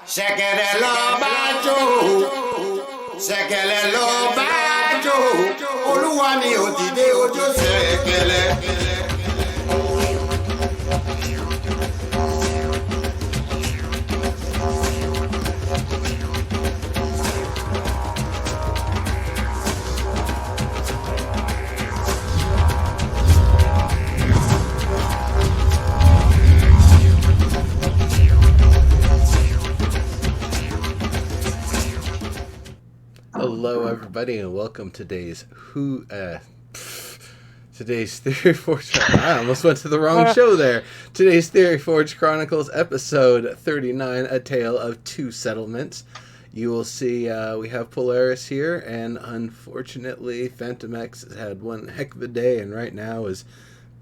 Ṣẹ̀kẹ̀rẹ̀ lọ bá jó, ṣẹ̀kẹ̀rẹ̀ lọ bá jó, olúwa mi ò dìde ojó ṣẹ̀kẹ̀rẹ̀. Hello, everybody, and welcome to today's Theoryforge. I almost went to the wrong show there. Today's Theoryforge Chronicles, episode 39, A Tale of Two Settlements. You will see we have Polaris here, and unfortunately, Phantom X has had one heck of a day, and right now is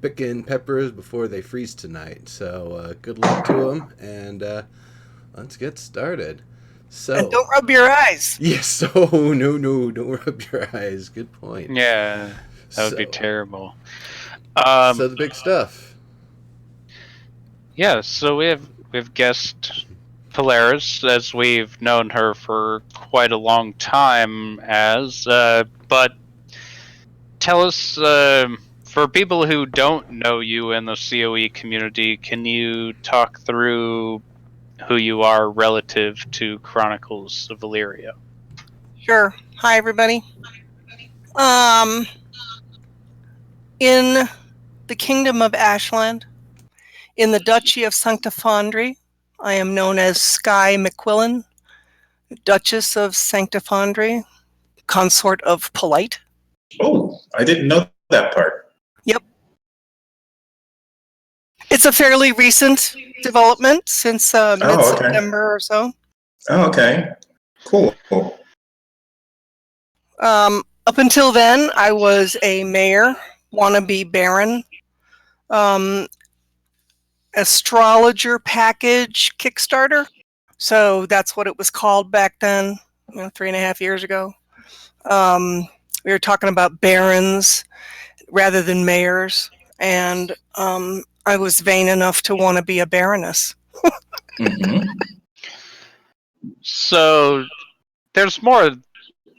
picking peppers before they freeze tonight. So good luck to him, and let's get started. So, and don't rub your eyes. Yes. Oh, no, don't rub your eyes. Good point. Yeah, that would be terrible. So the big stuff. Yeah, so we've guest Polaris, as we've known her for quite a long time but tell us, for people who don't know you in the COE community, can you talk through who you are relative to Chronicles of Valyria? Sure. Hi, everybody. In the Kingdom of Ashland, in the Duchy of Sanctifandry, I am known as Skye McQuillan, Duchess of Sanctifandry, consort of Polite. Oh, I didn't know that part. Yep. It's a fairly recent development since mid-September or so. Oh, okay. Cool. Up until then, I was a mayor, wannabe baron, astrologer package Kickstarter. So that's what it was called back then, 3.5 years ago. We were talking about barons rather than mayors, and I was vain enough to want to be a baroness. Mm-hmm. So there's more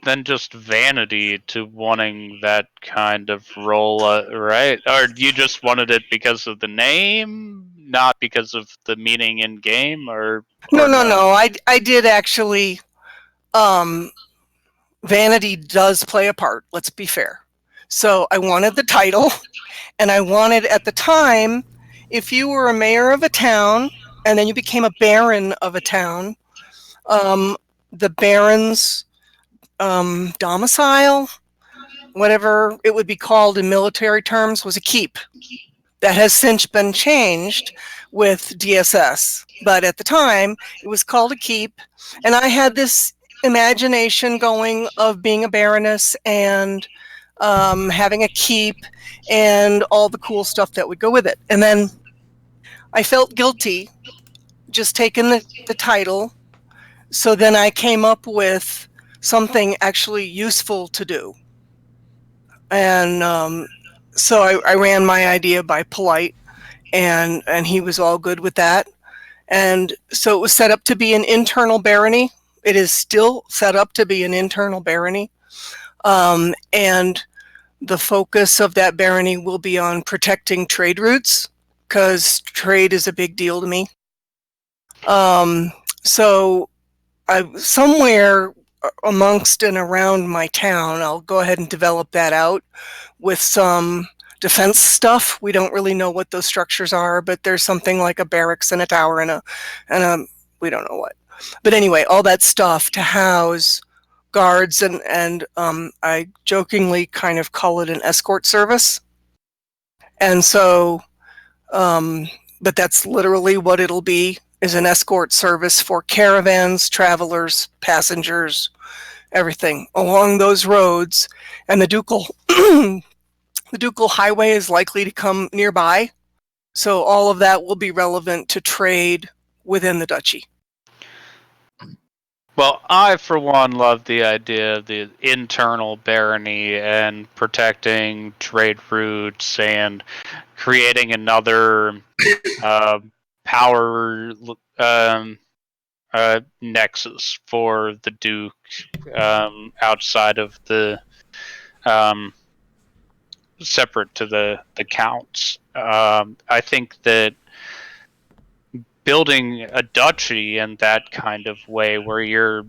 than just vanity to wanting that kind of role, right? Or you just wanted it because of the name, not because of the meaning in game, or no. I did actually. Vanity does play a part. Let's be fair. So I wanted the title, and I wanted at the time, if you were a mayor of a town and then you became a baron of a town, the baron's domicile, whatever it would be called in military terms, was a keep. That has since been changed with DSS, but at the time it was called a keep, and I had this imagination going of being a baroness and having a keep and all the cool stuff that would go with it. And then I felt guilty just taking the title, so then I came up with something actually useful to do. And so I ran my idea by Polite, and he was all good with that. And so it was set up to be an internal barony. It is still set up to be an internal barony. And the focus of that barony will be on protecting trade routes, because trade is a big deal to me. So somewhere amongst and around my town, I'll go ahead and develop that out with some defense stuff. We don't really know what those structures are, but there's something like a barracks and a tower and a we don't know what. But anyway, all that stuff to house guards and I jokingly kind of call it an escort service. And so, but that's literally what it'll be, is an escort service for caravans, travelers, passengers, everything along those roads. And the ducal the ducal highway is likely to come nearby, so all of that will be relevant to trade within the duchy. Well, I, for one, love the idea of the internal barony and protecting trade routes and creating another power nexus for the Duke outside of the separate to the counts. I think that building a duchy in that kind of way, where you're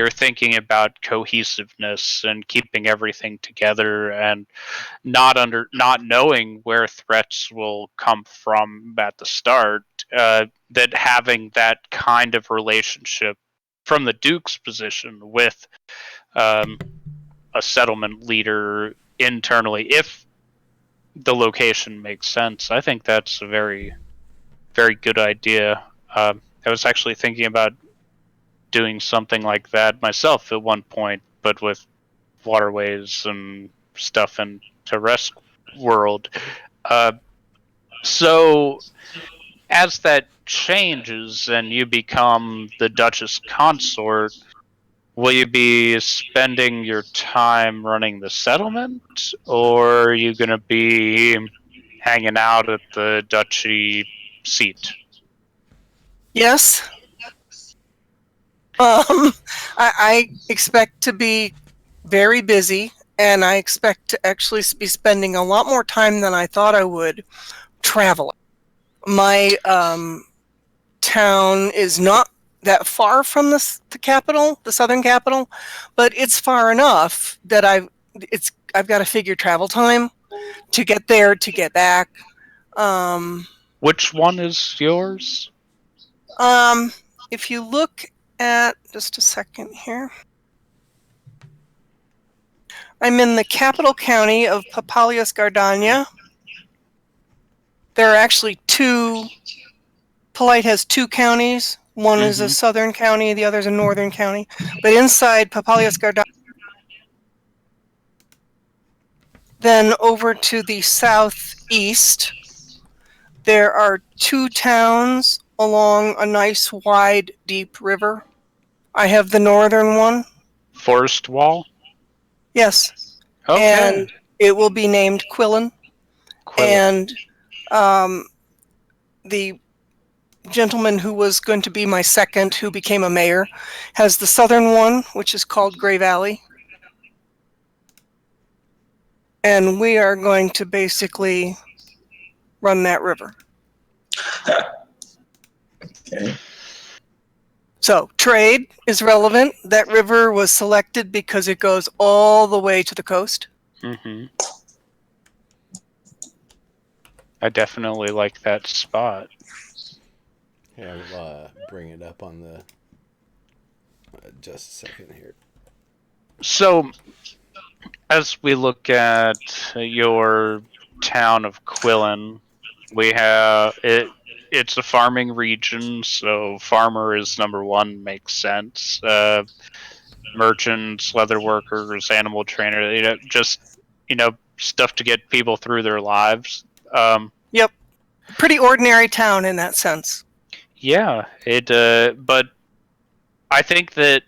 thinking about cohesiveness and keeping everything together, and not knowing where threats will come from at the start, that having that kind of relationship from the Duke's position with a settlement leader internally, if the location makes sense, I think that's a very, very good idea. I was actually thinking about doing something like that myself at one point, but with waterways and stuff in Terresk world. So as that changes and you become the Duchess Consort, will you be spending your time running the settlement, or are you going to be hanging out at the duchy seat? Yes. I expect to be very busy, and I expect to actually be spending a lot more time than I thought I would traveling. My town is not that far from the capital, the southern capital, but it's far enough that I've got to figure travel time to get there, to get back. Which one is yours? If you look at just a second here, I'm in the capital county of Papalias Gardania. There are actually two. Polite has two counties. One is a southern county, the other is a northern county. But inside Papalias Gardania, then over to the southeast, there are two towns along a nice, wide, deep river. I have the northern one. Forest Wall? Yes. Okay. And it will be named Quillen. And the gentleman who was going to be my second, who became a mayor, has the southern one, which is called Grey Valley. And we are going to basically run that river. Okay. So trade is relevant. That river was selected because it goes all the way to the coast. Mm-hmm. I definitely like that spot. Yeah, we'll bring it up on the... just a second here. So, as we look at your town of Quillen, we have it. It's a farming region, so farmer is number one. Makes sense. Merchants, leather workers, animal trainer. Just stuff to get people through their lives. Yep, pretty ordinary town in that sense. Yeah, it. But I think that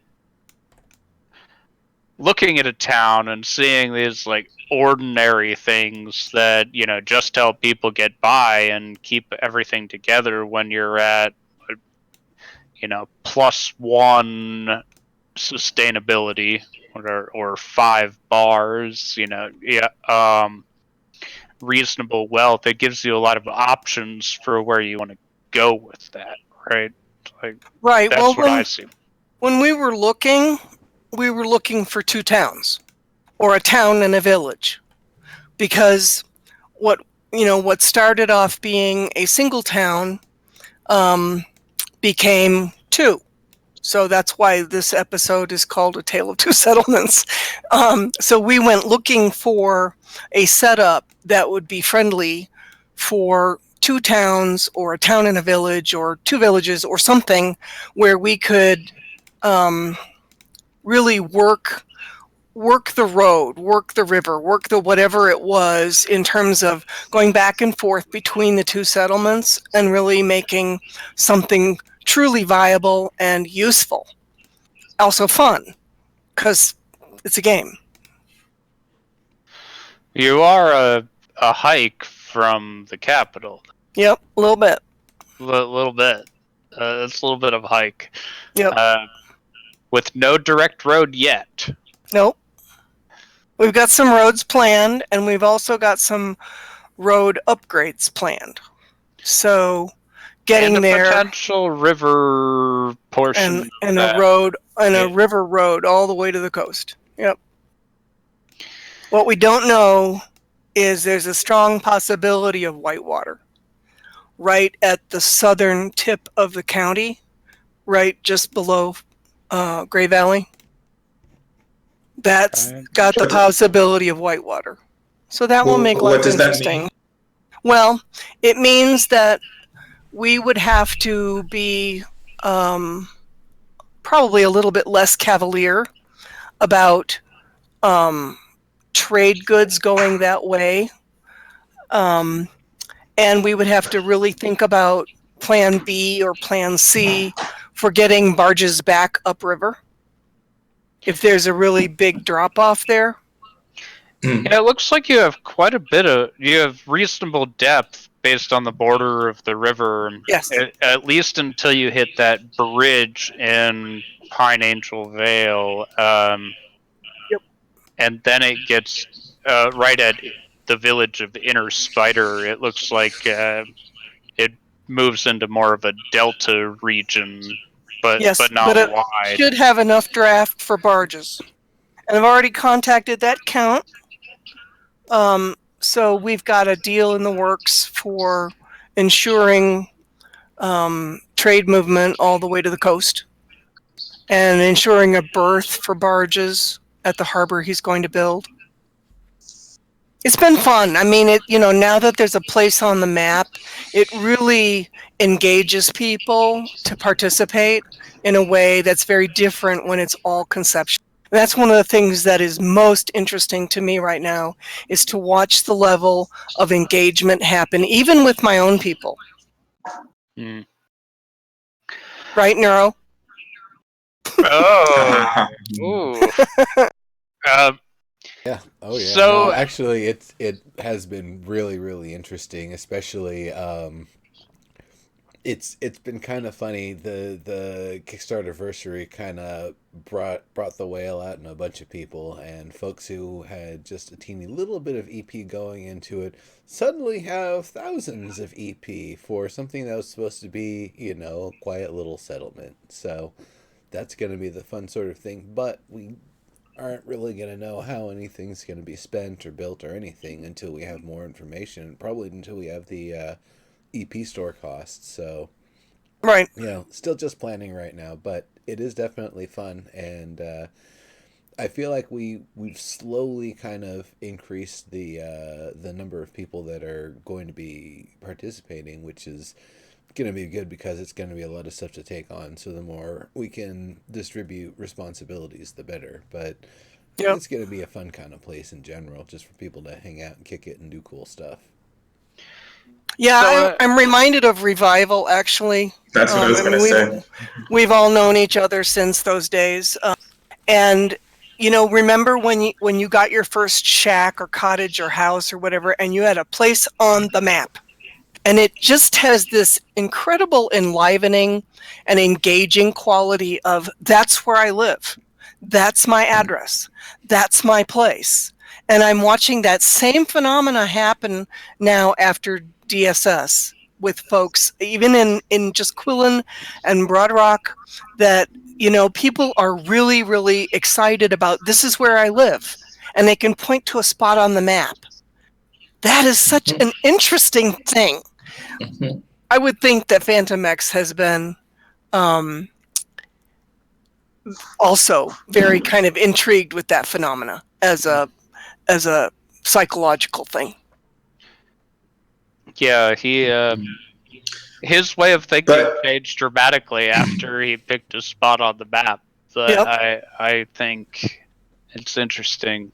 looking at a town and seeing these like ordinary things that just help people get by and keep everything together when you're at +1 sustainability or 5 bars, reasonable wealth, it gives you a lot of options for where you want to go with that, right? Like, right. That's what I see. When we were looking for two towns, or a town and a village, because what started off being a single town became two. So that's why this episode is called A Tale of Two Settlements. So we went looking for a setup that would be friendly for two towns, or a town and a village, or two villages, or something where we could really work the road, work the river, work the whatever it was, in terms of going back and forth between the two settlements and really making something truly viable and useful. Also fun, because it's a game. You are a hike from the capital. Yep, a little bit. Little bit. It's a little bit of a hike. Yep. With no direct road yet. Nope. We've got some roads planned, and we've also got some road upgrades planned. So, getting and a there potential river portion. and a road and a river road all the way to the coast. Yep. What we don't know is there's a strong possibility of whitewater right at the southern tip of the county, right just below Gray Valley. That's got the possibility of whitewater. So that will make life interesting. That mean? Well, it means that we would have to be probably a little bit less cavalier about trade goods going that way. And we would have to really think about Plan B or Plan C for getting barges back upriver. If there's a really big drop-off there. Yeah, it looks like you have quite a bit of... You have reasonable depth based on the border of the river. Yes. At least until you hit that bridge in Pine Angel Vale. Yep. And then it gets right at the village of Inner Spider. It looks like it moves into more of a delta region, but not it wide. Should have enough draft for barges. And I've already contacted that count. So we've got a deal in the works for ensuring trade movement all the way to the coast and ensuring a berth for barges at the harbor he's going to build. It's been fun. I mean, now that there's a place on the map, it really engages people to participate in a way that's very different when it's all conceptual. That's one of the things that is most interesting to me right now, is to watch the level of engagement happen, even with my own people. Mm. Right, Neuro? Oh. Ooh. Yeah. Oh, yeah. So no, actually, it has been really, really interesting. Especially, it's been kind of funny. The Kickstarterversary kind of brought the whale out in a bunch of people, and folks who had just a teeny little bit of EP going into it suddenly have thousands of EP for something that was supposed to be, quiet little settlement. So that's going to be the fun sort of thing. But we aren't really going to know how anything's going to be spent or built or anything until we have more information, probably until we have the EP store costs. So, right, still just planning right now, but it is definitely fun, and I feel like we've slowly kind of increased the number of people that are going to be participating, which is going to be good because it's going to be a lot of stuff to take on. So the more we can distribute responsibilities, the better. But it's going to be a fun kind of place in general, just for people to hang out and kick it and do cool stuff. Yeah, So, I'm reminded of Revival, actually. That's what I was going to say. We've all known each other since those days. And, remember when you got your first shack or cottage or house or whatever, and you had a place on the map. And it just has this incredible enlivening and engaging quality of, that's where I live. That's my address. That's my place. And I'm watching that same phenomena happen now after DSS with folks, even in just Quillen and Broad Rock, that, people are really, really excited about, this is where I live. And they can point to a spot on the map. That is such an interesting thing. I would think that Phantom X has been also very kind of intrigued with that phenomena as a psychological thing. Yeah, his way of thinking changed dramatically after he picked a spot on the map. But I think it's interesting.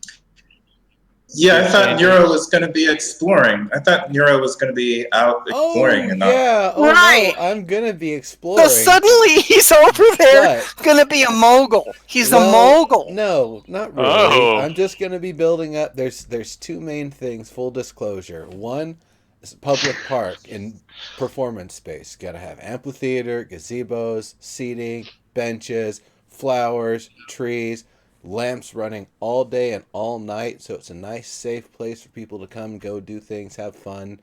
Yeah, I thought Nero was going to be exploring. I thought Nero was going to be out exploring. Right. No, I'm going to be exploring. So suddenly he's over there going to be a mogul. He's a mogul. No, not really. Oh. I'm just going to be building up. There's two main things, full disclosure. One, It's a public park and performance space. Got to have amphitheater, gazebos, seating, benches, flowers, trees, lamps running all day and all night. So it's a nice, safe place for people to come, go do things, have fun.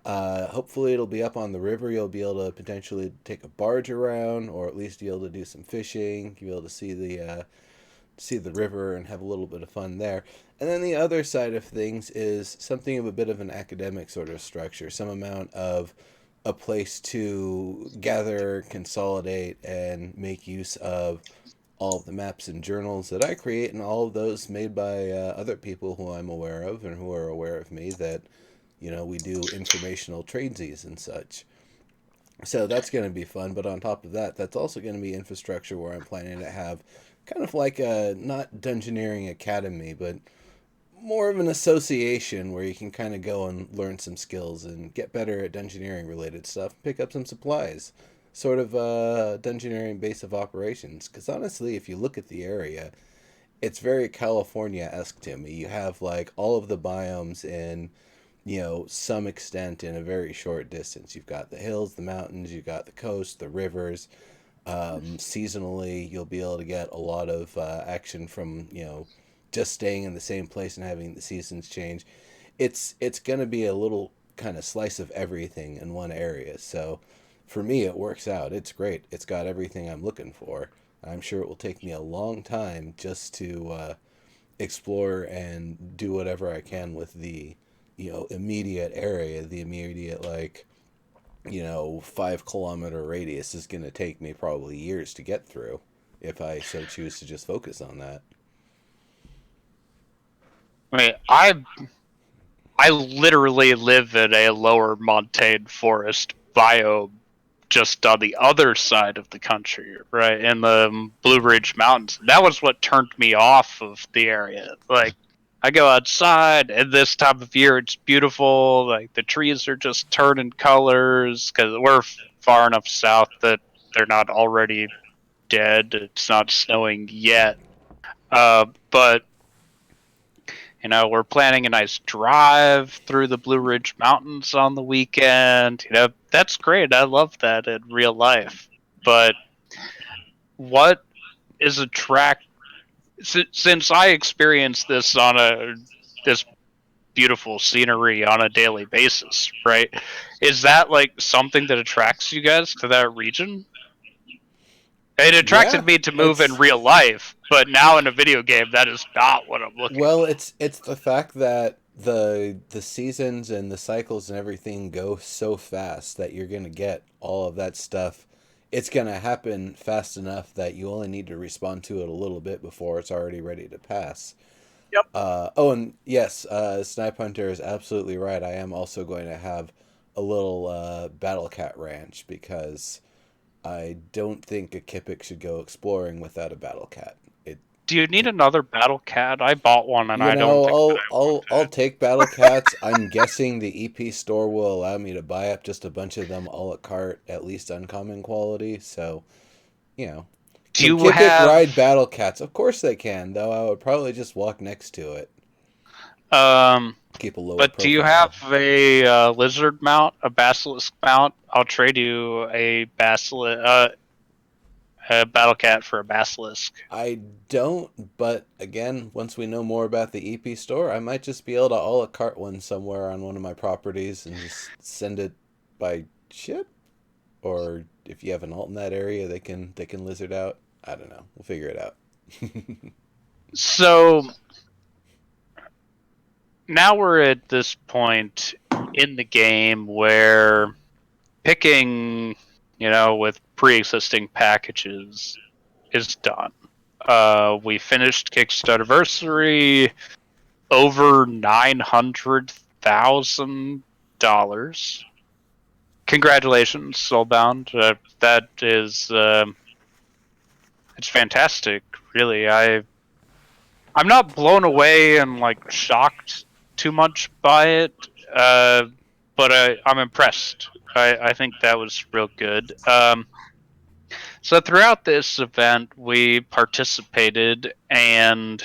Hopefully, it'll be up on the river. You'll be able to potentially take a barge around, or at least be able to do some fishing. You'll be able to see the river and have a little bit of fun there. And then the other side of things is something of a bit of an academic sort of structure, some amount of a place to gather, consolidate, and make use of all of the maps and journals that I create, and all of those made by other people who I'm aware of and who are aware of me that, we do informational tradesies and such. So that's going to be fun. But on top of that, that's also going to be infrastructure where I'm planning to have kind of like a, not Dungeoneering Academy, but more of an association where you can kind of go and learn some skills and get better at Dungeoneering related stuff, pick up some supplies. Sort of Dungeoneering base of operations. Because honestly, if you look at the area, it's very California-esque to me. You have like all of the biomes in, some extent in a very short distance. You've got the hills, the mountains, you've got the coast, the rivers. Seasonally, you'll be able to get a lot of action from, just staying in the same place and having the seasons change. It's going to be a little kind of slice of everything in one area. So for me, it works out. It's great. It's got everything I'm looking for. I'm sure it will take me a long time just to explore and do whatever I can with the, immediate area, the immediate, 5 kilometer radius is going to take me probably years to get through if I so choose to just focus on that. I mean, I literally live in a lower montane forest biome just on the other side of the country, right, in the Blue Ridge Mountains. That was what turned me off of the area. Like, I go outside, and this time of year it's beautiful. Like, the trees are just turning colors, because we're far enough south that they're not already dead. It's not snowing yet. But we're planning a nice drive through the Blue Ridge Mountains on the weekend. That's great. I love that in real life. But what is a track? Since I experience this this beautiful scenery on a daily basis, right? Is that like something that attracts you guys to that region? It Yeah, attracted me to move in it's real life, but now in a video game, that is not what I'm looking well, for. it's the fact that the seasons and the cycles and everything go so fast that you're gonna get all of that stuff. It's gonna happen fast enough that you only need to respond to it a little bit before it's already ready to pass. Yep. Oh, and yes, Snipe Hunter is absolutely right. I am also going to have a little Battle Cat ranch because I don't think a Kipik should go exploring without a Battle Cat. Do you need another battle cat? I bought one and You I don't know, think that I want I'll it. take Battle Cats. I'm guessing the EP store will allow me to buy up just a bunch of them a la carte, at least uncommon quality. So, you know, Do can you Kipik ride have Battle Cats? Of course they can, though I would probably just walk next to it, um keep a lower but do you have profile. a lizard mount, a basilisk mount? I'll trade you a battle cat for a basilisk. I don't, but again, once we know more about the EP store, I might just be able to a la carte one somewhere on one of my properties and just send it by ship. Or if you have an alt in that area, they can lizard out. I don't know. We'll figure it out. So now we're at this point in the game where picking, with pre-existing packages is done. We finished Kickstarterversary, over $900,000. Congratulations, Soulbound. That is, it's fantastic. Really, I'm not blown away and like shocked too much by it, but I'm impressed. I think that was real good. So throughout this event, we participated and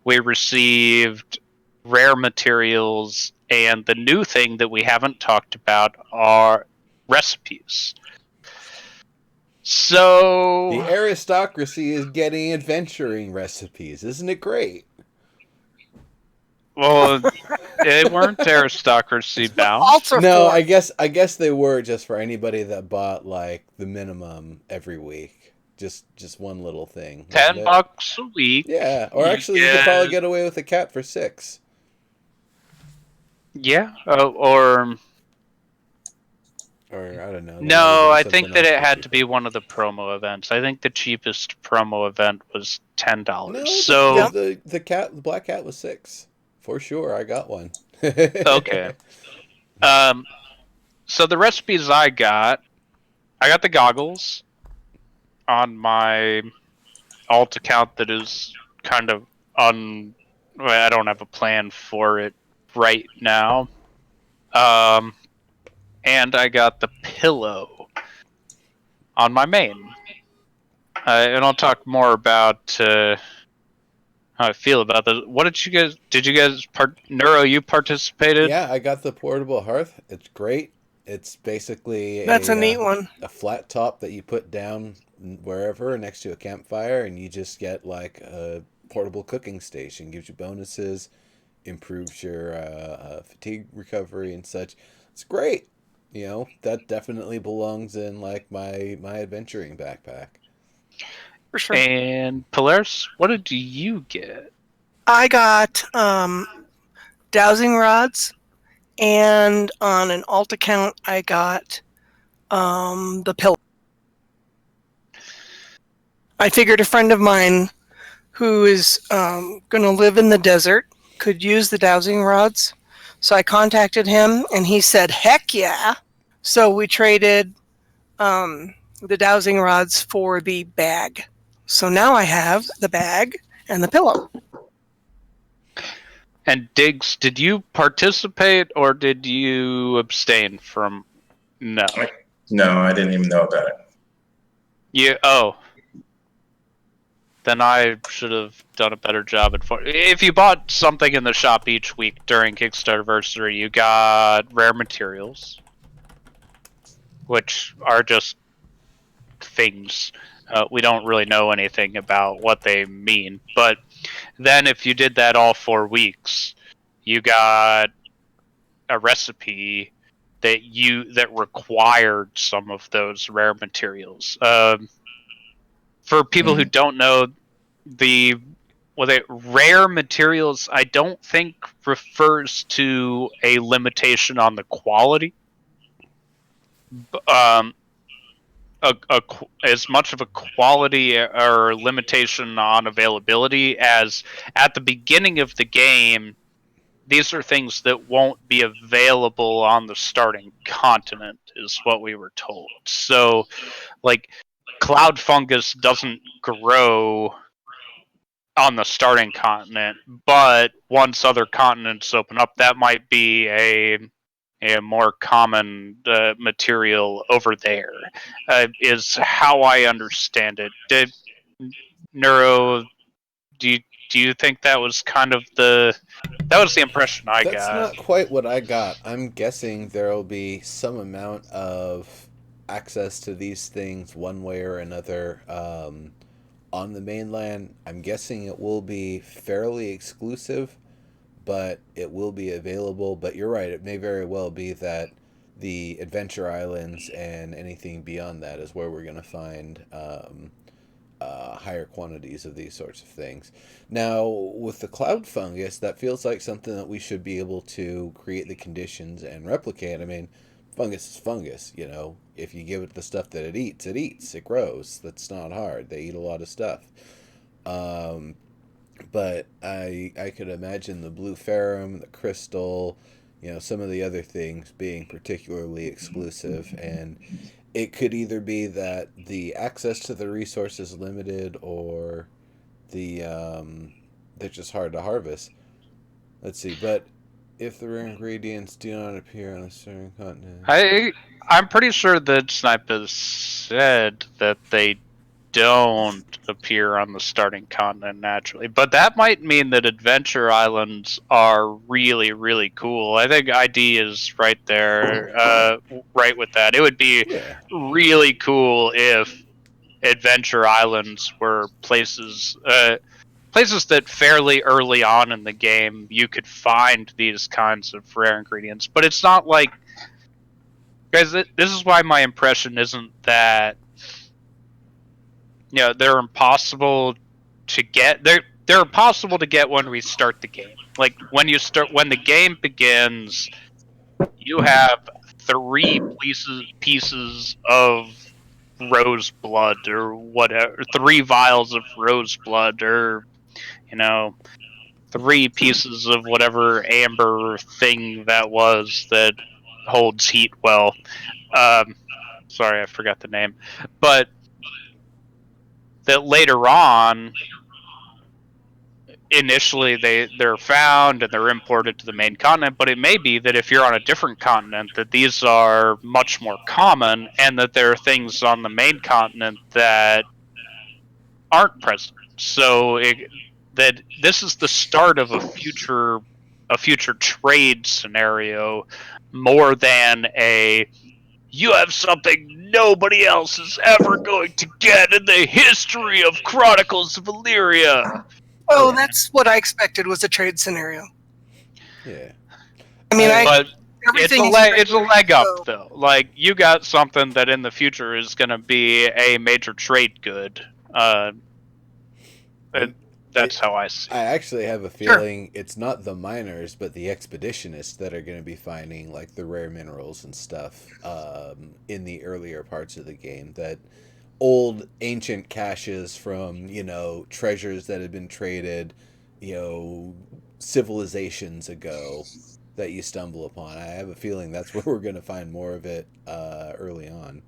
we received rare materials, and the new thing that we haven't talked about are recipes. So The aristocracy is getting adventuring recipes. Isn't it great? well, they weren't aristocracy bound. Alts are No, for. I guess they were just for anybody that bought like the minimum every week. Just one little thing. wasn't it? $10 a week. Yeah, or actually, you could probably get away with a cat for $6. Yeah, or Or I don't know. no, I think that it had to be one of the promo events. I think the cheapest promo event was $10. No, So the black cat was $6 for sure. I got one. okay. So the recipes I got the goggles on my alt account that is kind of I don't have a plan for it right now. And I got the pillow on my main. And I'll talk more about how I feel about this. What did you guys Neuro, you participated? Yeah, I got the portable hearth. It's great. It's basically That's a neat one. a flat top that you put down wherever next to a campfire, and you just get like a portable cooking station. Gives you bonuses, improves your fatigue recovery and such. It's great. You know, that definitely belongs in like my adventuring backpack. For sure. And Polaris, what did you get? I got dowsing rods, and on an alt account, I got the pillow. I figured a friend of mine who is going to live in the desert could use the dowsing rods. So I contacted him, and he said, heck yeah. So we traded the dowsing rods for the bag. So now I have the bag and the pillow. And Diggs, did you participate or did you abstain from? No. No, I didn't even know about it. Then I should have done a better job. If you bought something in the shop each week during Kickstarterversary, you got rare materials, which are just things. We don't really know anything about what they mean. But then if you did that all 4 weeks, you got a recipe that required some of those rare materials. For people who don't know, rare materials, I don't think refers to a limitation on the quality. As much of a quality or limitation on availability as at the beginning of the game, these are things that won't be available on the starting continent, is what we were told. So, like, cloud fungus doesn't grow on the starting continent, but once other continents open up, that might be a more common material over there, is how I understand it. Neuro, do you think that was kind of that was the impression I got? That's not quite what I got. I'm guessing there will be some amount of access to these things one way or another on the mainland. I'm guessing it will be fairly exclusive, but it will be available. But you're right, it may very well be that the adventure islands and anything beyond that is where we're going to find higher quantities of these sorts of things. Now, with the cloud fungus, that feels like something that we should be able to create the conditions and replicate. I mean, fungus is fungus, you know. If you give it the stuff that it eats, it grows. That's not hard. They eat a lot of stuff. But I could imagine the blue ferrum, the crystal, you know, some of the other things being particularly exclusive, and it could either be that the access to the resource is limited, or they're just hard to harvest. Let's see, but if the rare ingredients do not appear on a certain continent, I'm pretty sure that Snipers said that they don't appear on the starting continent naturally. But that might mean that adventure islands are really, really cool. I think ID is right there, right with that. It would be really cool if adventure islands were places that fairly early on in the game you could find these kinds of rare ingredients. But it's not like, guys, this is why my impression isn't that they're impossible to get. They're impossible to get when we start the game. Like when the game begins, you have 3 pieces of rose blood or whatever, 3 vials of rose blood, or 3 pieces of whatever amber thing that was that holds heat well. Sorry, I forgot the name, but that later on, initially they're found and they're imported to the main continent, but it may be that if you're on a different continent that these are much more common, and that there are things on the main continent that aren't present. So that this is the start of a future trade scenario, more than you have something nobody else is ever going to get in the history of Chronicles of Illyria. Oh, that's what I expected was a trade scenario. Yeah. I mean, but it's a leg up, though. Like, you got something that in the future is going to be a major trade good. That's how I see it. I actually have a feeling it's not the miners, but the expeditionists that are going to be finding like the rare minerals and stuff in the earlier parts of the game. That old ancient caches from treasures that had been traded, civilizations ago that you stumble upon. I have a feeling that's where we're going to find more of it early on.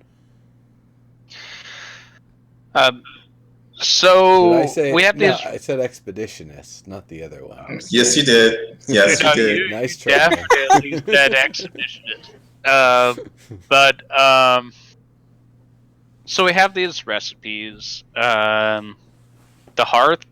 So did I say, we have these. I said expeditionist, not the other one. Yes, you did. Yes, you did. Nice try. Definitely said expeditionist. So we have these recipes. The hearth.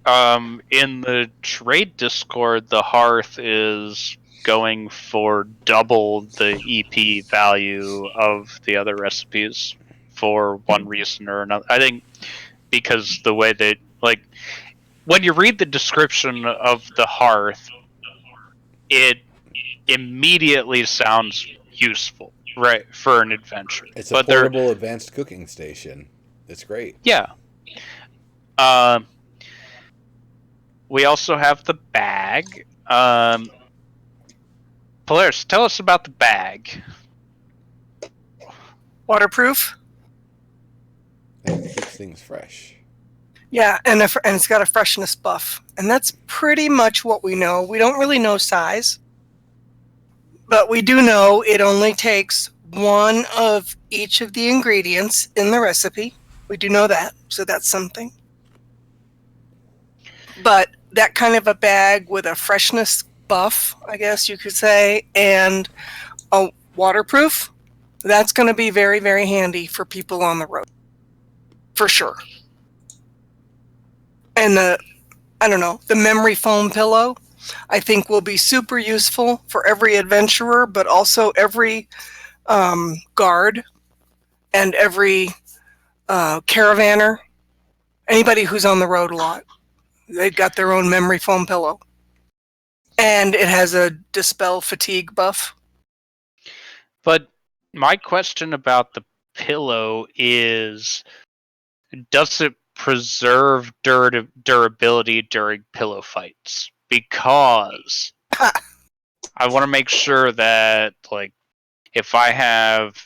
In the trade Discord, the hearth is going for double the EP value of the other recipes for one reason or another. I think because the way that, like, when you read the description of the hearth, it immediately sounds useful, right, for an adventure. It's a portable advanced cooking station. It's great. Yeah. We also have the bag. Polaris, tell us about the bag. Waterproof. It keeps things fresh. Yeah, and it's got a freshness buff. And that's pretty much what we know. We don't really know size. But we do know it only takes one of each of the ingredients in the recipe. We do know that, so that's something. But that kind of a bag with a freshness buff, I guess you could say, and a waterproof, that's going to be very, very handy for people on the road. For sure. And the memory foam pillow, I think will be super useful for every adventurer, but also every guard and every caravaner, anybody who's on the road a lot. They've got their own memory foam pillow. And it has a dispel fatigue buff. But my question about the pillow is, does it preserve durability during pillow fights? Because I want to make sure that, like, if I have,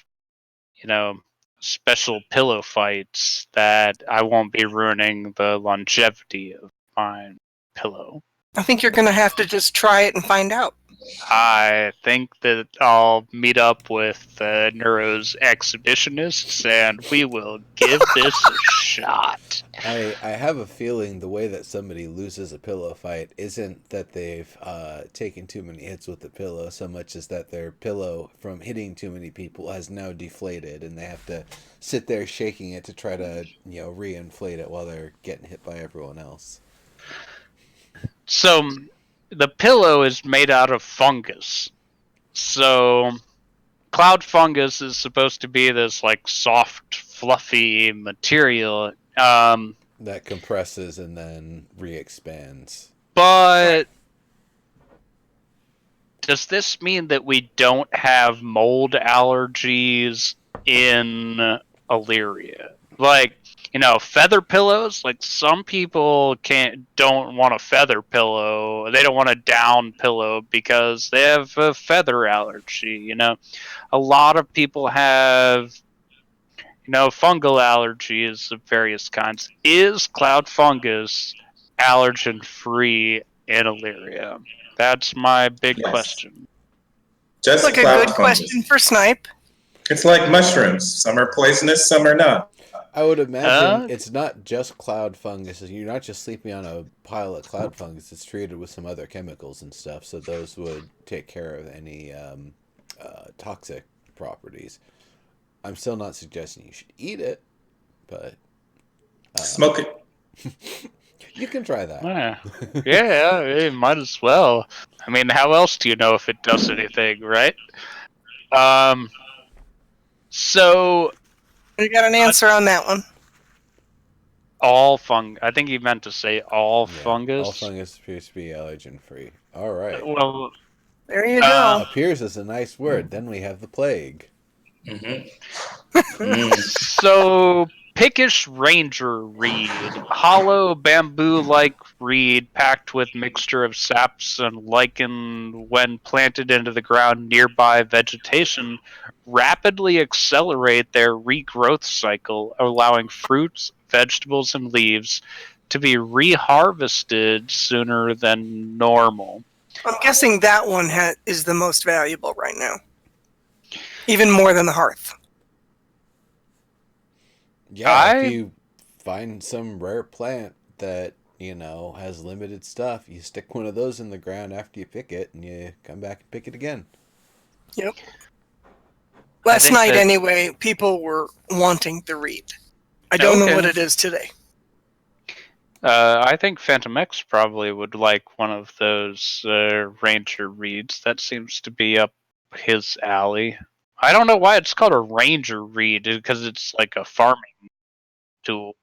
special pillow fights, that I won't be ruining the longevity of my pillow. I think you're going to have to just try it and find out. I think that I'll meet up with Neuro's exhibitionists and we will give this a shot. I have a feeling the way that somebody loses a pillow fight isn't that they've taken too many hits with the pillow so much as that their pillow from hitting too many people has now deflated and they have to sit there shaking it to try to reinflate it while they're getting hit by everyone else. So the pillow is made out of fungus. So cloud fungus is supposed to be this like soft, fluffy material. That compresses and then re-expands. But does this mean that we don't have mold allergies in Illyria? Like, feather pillows. Like some people don't want a feather pillow. They don't want a down pillow because they have a feather allergy. A lot of people have fungal allergies of various kinds. Is cloud fungus allergen free in Illyria? That's my big Yes. question. Just Like a cloud good fungus. question for Snipe. It's like mushrooms. Some are poisonous, some are not. I would imagine it's not just cloud fungus. You're not just sleeping on a pile of cloud fungus. It's treated with some other chemicals and stuff, so those would take care of any toxic properties. I'm still not suggesting you should eat it, but Smoke it. you can try that. Yeah, might as well. I mean, how else do you know if it does anything, right? So You got an answer on that one? all fungus. I think he meant to say all fungus. All fungus appears to be allergen free. All right. Well, There you go. Appears as a nice word. Then we have the plague. So pickish ranger reed, hollow bamboo-like reed packed with mixture of saps and lichen when planted into the ground nearby vegetation rapidly accelerate their regrowth cycle, allowing fruits, vegetables, and leaves to be reharvested sooner than normal. I'm guessing that one is the most valuable right now. Even more than the hearth. Yeah, if you find some rare plant that, has limited stuff, you stick one of those in the ground after you pick it, and you come back and pick it again. Yep. Last night, anyway, people were wanting the reed. I don't know what it is today. I think Phantom X probably would like one of those Ranger reeds. That seems to be up his alley. I don't know why it's called a Ranger reed, because it's like a farming tool.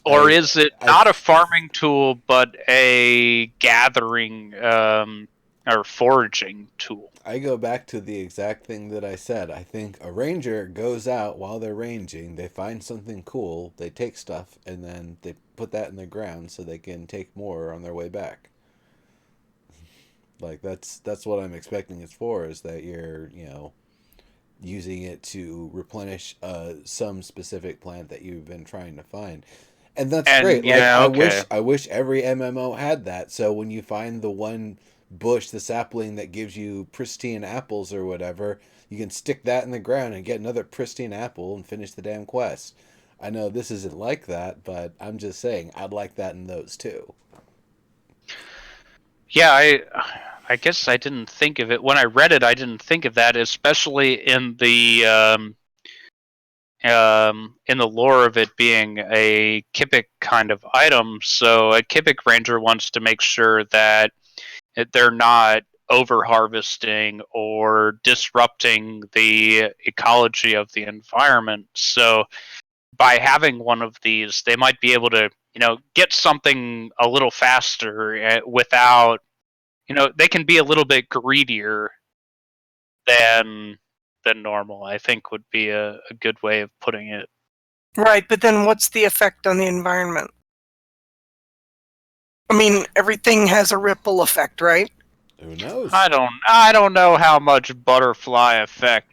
Or is it not a farming tool, but a gathering or foraging tool? I go back to the exact thing that I said. I think a ranger goes out while they're ranging, they find something cool, they take stuff, and then they put that in the ground so they can take more on their way back. Like, that's what I'm expecting it's for, is that you're, using it to replenish some specific plant that you've been trying to find. And that's great. I wish every MMO had that, so when you find the one bush, the sapling that gives you pristine apples or whatever, you can stick that in the ground and get another pristine apple and finish the damn quest. I know this isn't like that, but I'm just saying I'd like that in those too. Yeah, I guess I didn't think of it. When I read it, I didn't think of that, especially in the lore of it being a Kipik kind of item. So a Kipik ranger wants to make sure that they're not over harvesting or disrupting the ecology of the environment. So by having one of these, they might be able to, get something a little faster without, they can be a little bit greedier than normal, I think would be a good way of putting it. Right, but then what's the effect on the environment? I mean, everything has a ripple effect, right? Who knows? I don't know how much butterfly effect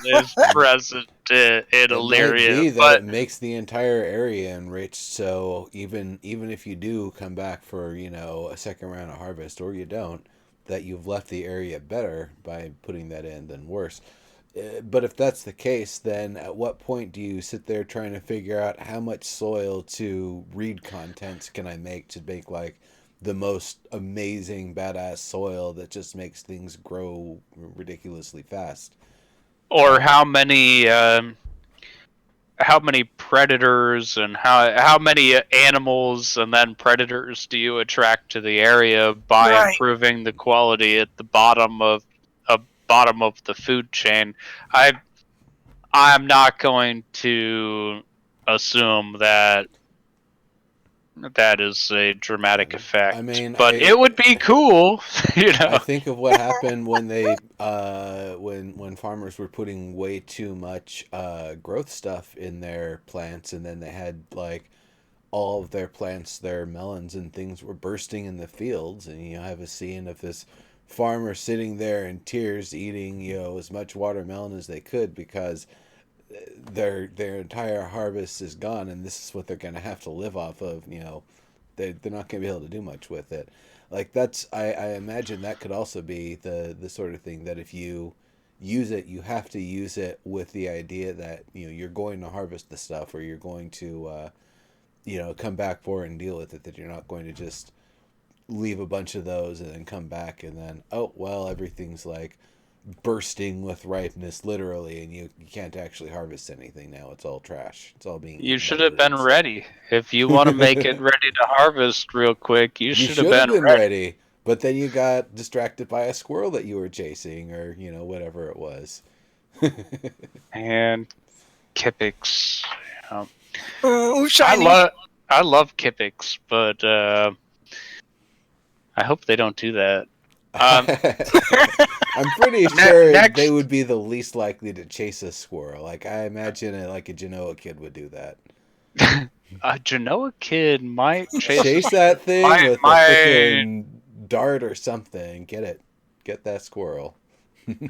is present in Illyria. It might be that it makes the entire area enriched, so even if you do come back for, a second round of harvest, or you don't, that you've left the area better by putting that in than worse. But if that's the case, then at what point do you sit there trying to figure out how much soil to read contents can I make to make like the most amazing badass soil that just makes things grow ridiculously fast? Or how many predators and how many animals and then predators do you attract to the area by Right. improving the quality at the bottom of the food chain? I'm not going to assume that is a dramatic effect, I mean, but it would be cool, you know. I think of what happened when they when farmers were putting way too much growth stuff in their plants, and then they had like all of their plants, their melons and things were bursting in the fields, and you have a scene of this farmer sitting there in tears eating as much watermelon as they could because their entire harvest is gone, and this is what they're going to have to live off of. They're not going to be able to do much with it. Like that's I imagine that could also be the sort of thing that if you use it, you have to use it with the idea that you're going to harvest the stuff, or you're going to come back for it and deal with it. That you're not going to just leave a bunch of those and then come back and then everything's like bursting with ripeness literally, and you can't actually harvest anything now. It's all trash. It's all being You eaten should by have been birds. ready. If you want to make it ready to harvest real quick, you should have been ready. But then you got distracted by a squirrel that you were chasing, or whatever it was. And Kipix. Ooh, I shiny. love Kipix, but I hope they don't do that. I'm pretty sure next- they would be the least likely to chase a squirrel. Like I imagine a Genoa kid would do that. A Genoa kid might chase that thing my- with my- a freaking dart or something. Get that squirrel.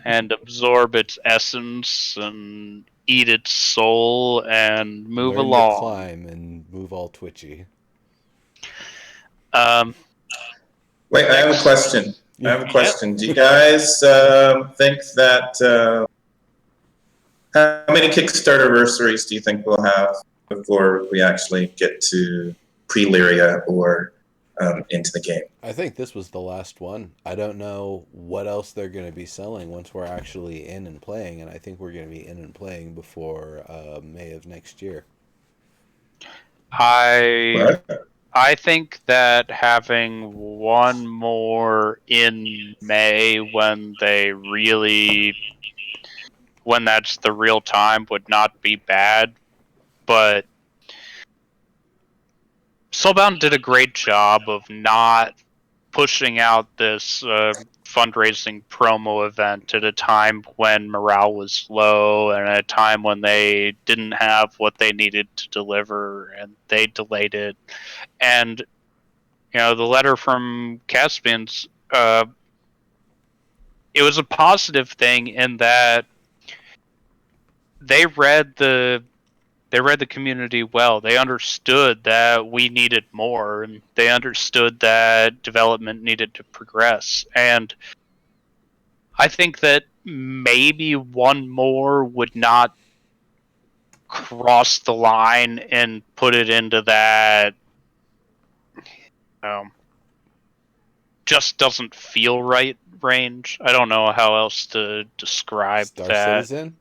and absorb its essence and eat its soul and move Learn along. to climb and move all twitchy. Wait, I have a question. Do you guys think that how many Kickstarter anniversaries do you think we'll have before we actually get to pre-Lyria or into the game? I think this was the last one. I don't know what else they're going to be selling once we're actually in and playing, and I think we're going to be in and playing before May of next year. I think that having one more in May when that's the real time would not be bad, but Soulbound did a great job of not pushing out this fundraising promo event at a time when morale was low and at a time when they didn't have what they needed to deliver, and they delayed it. And the letter from Caspians, it was a positive thing in that they read the community well. They understood that we needed more, and they understood that development needed to progress. And I think that maybe one more would not cross the line and put it into that just doesn't feel right range. I don't know how else to describe Star that. Citizen?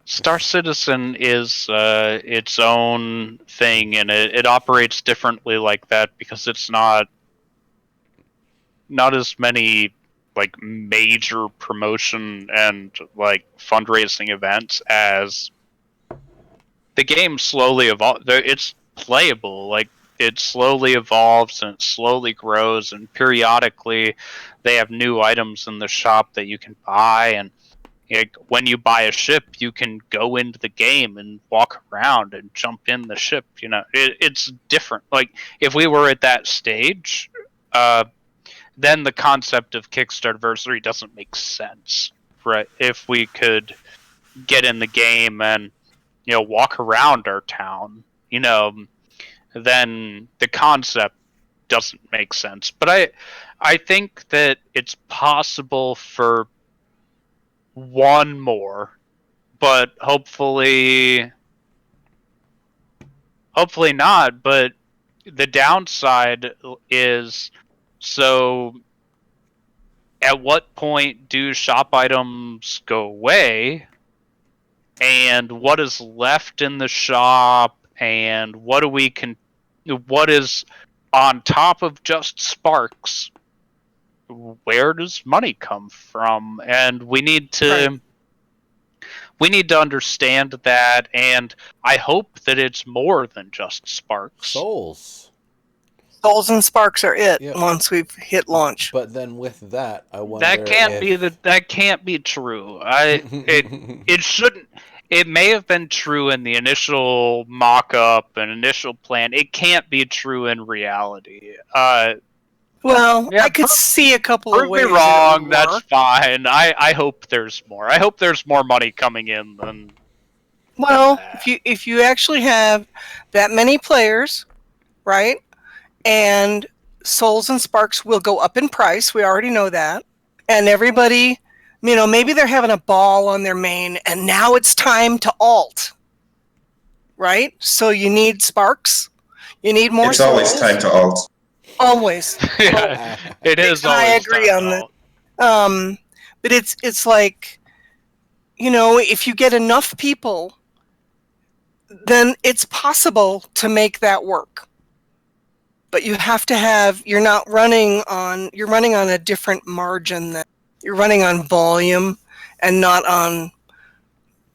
Star Citizen is its own thing, and it operates differently like that because it's not as many like major promotion and like fundraising events as the game slowly evolves. It's playable, like it slowly evolves and it slowly grows, and periodically they have new items in the shop that you can buy, and when you buy a ship, you can go into the game and walk around and jump in the ship. It's different. Like if we were at that stage, then the concept of Kickstarterversary doesn't make sense, right? If we could get in the game and walk around our town, then the concept doesn't make sense. But I think that it's possible for one more, but hopefully not. But the downside is, so at what point do shop items go away, and what is left in the shop, and what is on top of just sparks? Where does money come from? And we need to understand that, and I hope that it's more than just sparks. Souls. Souls and sparks are it Yep. once we've hit launch. But then with that, I wonder That can't be true. It shouldn't. It may have been true in the initial mock-up and initial plan. It can't be true in reality. Well, Yeah, I could see a couple of Prove ways. me wrong. that it would That's work. fine. I hope there's more. I hope there's more money coming in than. Well, if you actually have that many players, right, and souls and sparks will go up in price. We already know that, and everybody, maybe they're having a ball on their main, and now it's time to alt, right? So you need sparks, you need more. It's always souls. time to alt. Always. Yeah, it is. I Always agree time on out. that. But it's like, if you get enough people, then it's possible to make that work. But you have to have, you're running on a different margin. You're running on volume and not on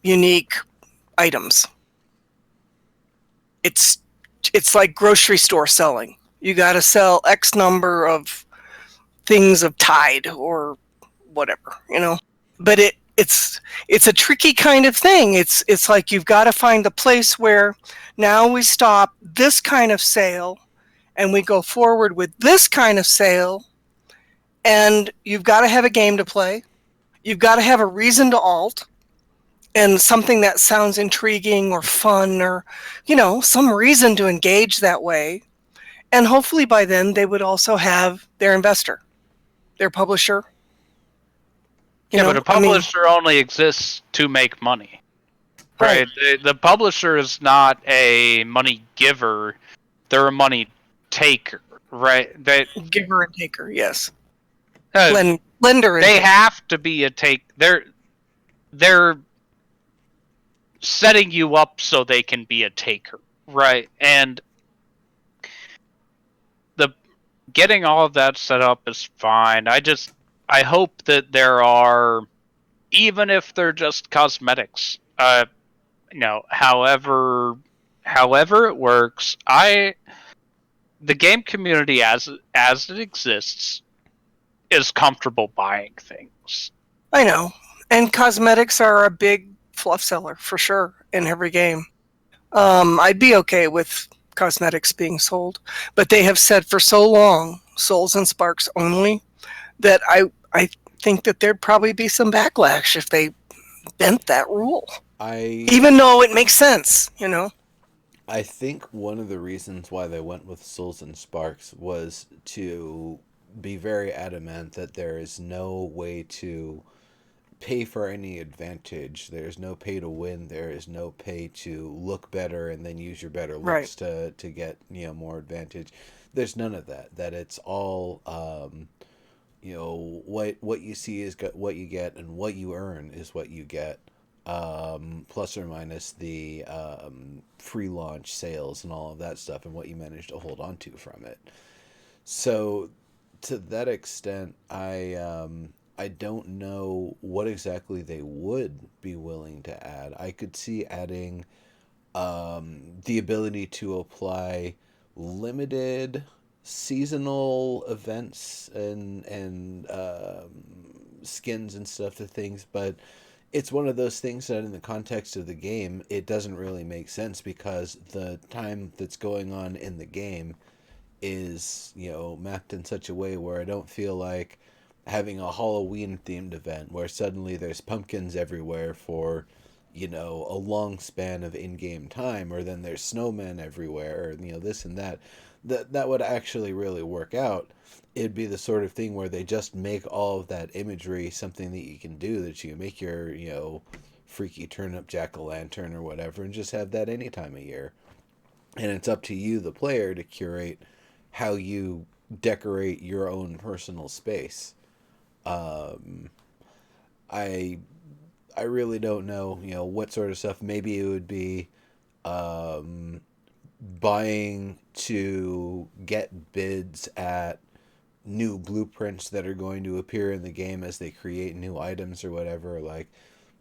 unique items. It's like grocery store selling. You got to sell X number of things of Tide or whatever, But it's a tricky kind of thing. It's like you've got to find the place where now we stop this kind of sale and we go forward with this kind of sale, and you've got to have a game to play. You've got to have a reason to alt, and something that sounds intriguing or fun, or some reason to engage that way. And hopefully by then they would also have their investor, their publisher. But a publisher only exists to make money, right? The publisher is not a money giver; they're a money taker, right? Giver and taker, yes. Lender. And they have to be a take. They're setting you up so they can be a taker, right? And getting all of that set up is fine. I hope that there are, even if they're just cosmetics, however it works, the game community as it exists is comfortable buying things. I know. And cosmetics are a big fluff seller for sure in every game. I'd be okay with cosmetics being sold, but they have said for so long, souls and sparks only, that I think that there'd probably be some backlash if they bent that rule. Even though it makes sense, I think one of the reasons why they went with souls and sparks was to be very adamant that there is no way to pay for any advantage. There's no pay to win. There is no pay to look better and then use your better looks to get more advantage. There's none of that. That it's all what you see is what you get, and what you earn is what you get. Plus or minus the free launch sales and all of that stuff, and what you manage to hold on to from it. So to that extent, I don't know what exactly they would be willing to add. I could see adding the ability to apply limited seasonal events and skins and stuff to things, but it's one of those things that in the context of the game, it doesn't really make sense, because the time that's going on in the game is, mapped in such a way where I don't feel like having a Halloween themed event where suddenly there's pumpkins everywhere for, a long span of in-game time, or then there's snowmen everywhere, or, this and that. that would actually really work out. It'd be the sort of thing where they just make all of that imagery something that you can do, that you can make your, freaky turnip jack-o'-lantern or whatever, and just have that any time of year. And it's up to you, the player, to curate how you decorate your own personal space. Um, I I really don't know, what sort of stuff. Maybe it would be um, buying to get bids at new blueprints that are going to appear in the game as they create new items or whatever. Like,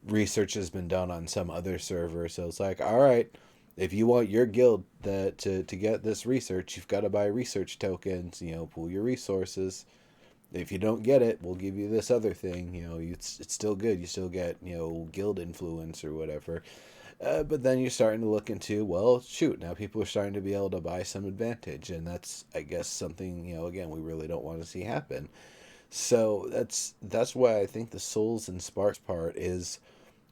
research has been done on some other server, so it's like, all right, if you want your guild to get this research, you've got to buy research tokens. Pool your resources. If you don't get it, we'll give you this other thing. It's still good. You still get guild influence or whatever. But then you're starting to look into, well, shoot, now people are starting to be able to buy some advantage, and that's, I guess, something, again, we really don't want to see happen. So that's why I think the Souls and Sparks part is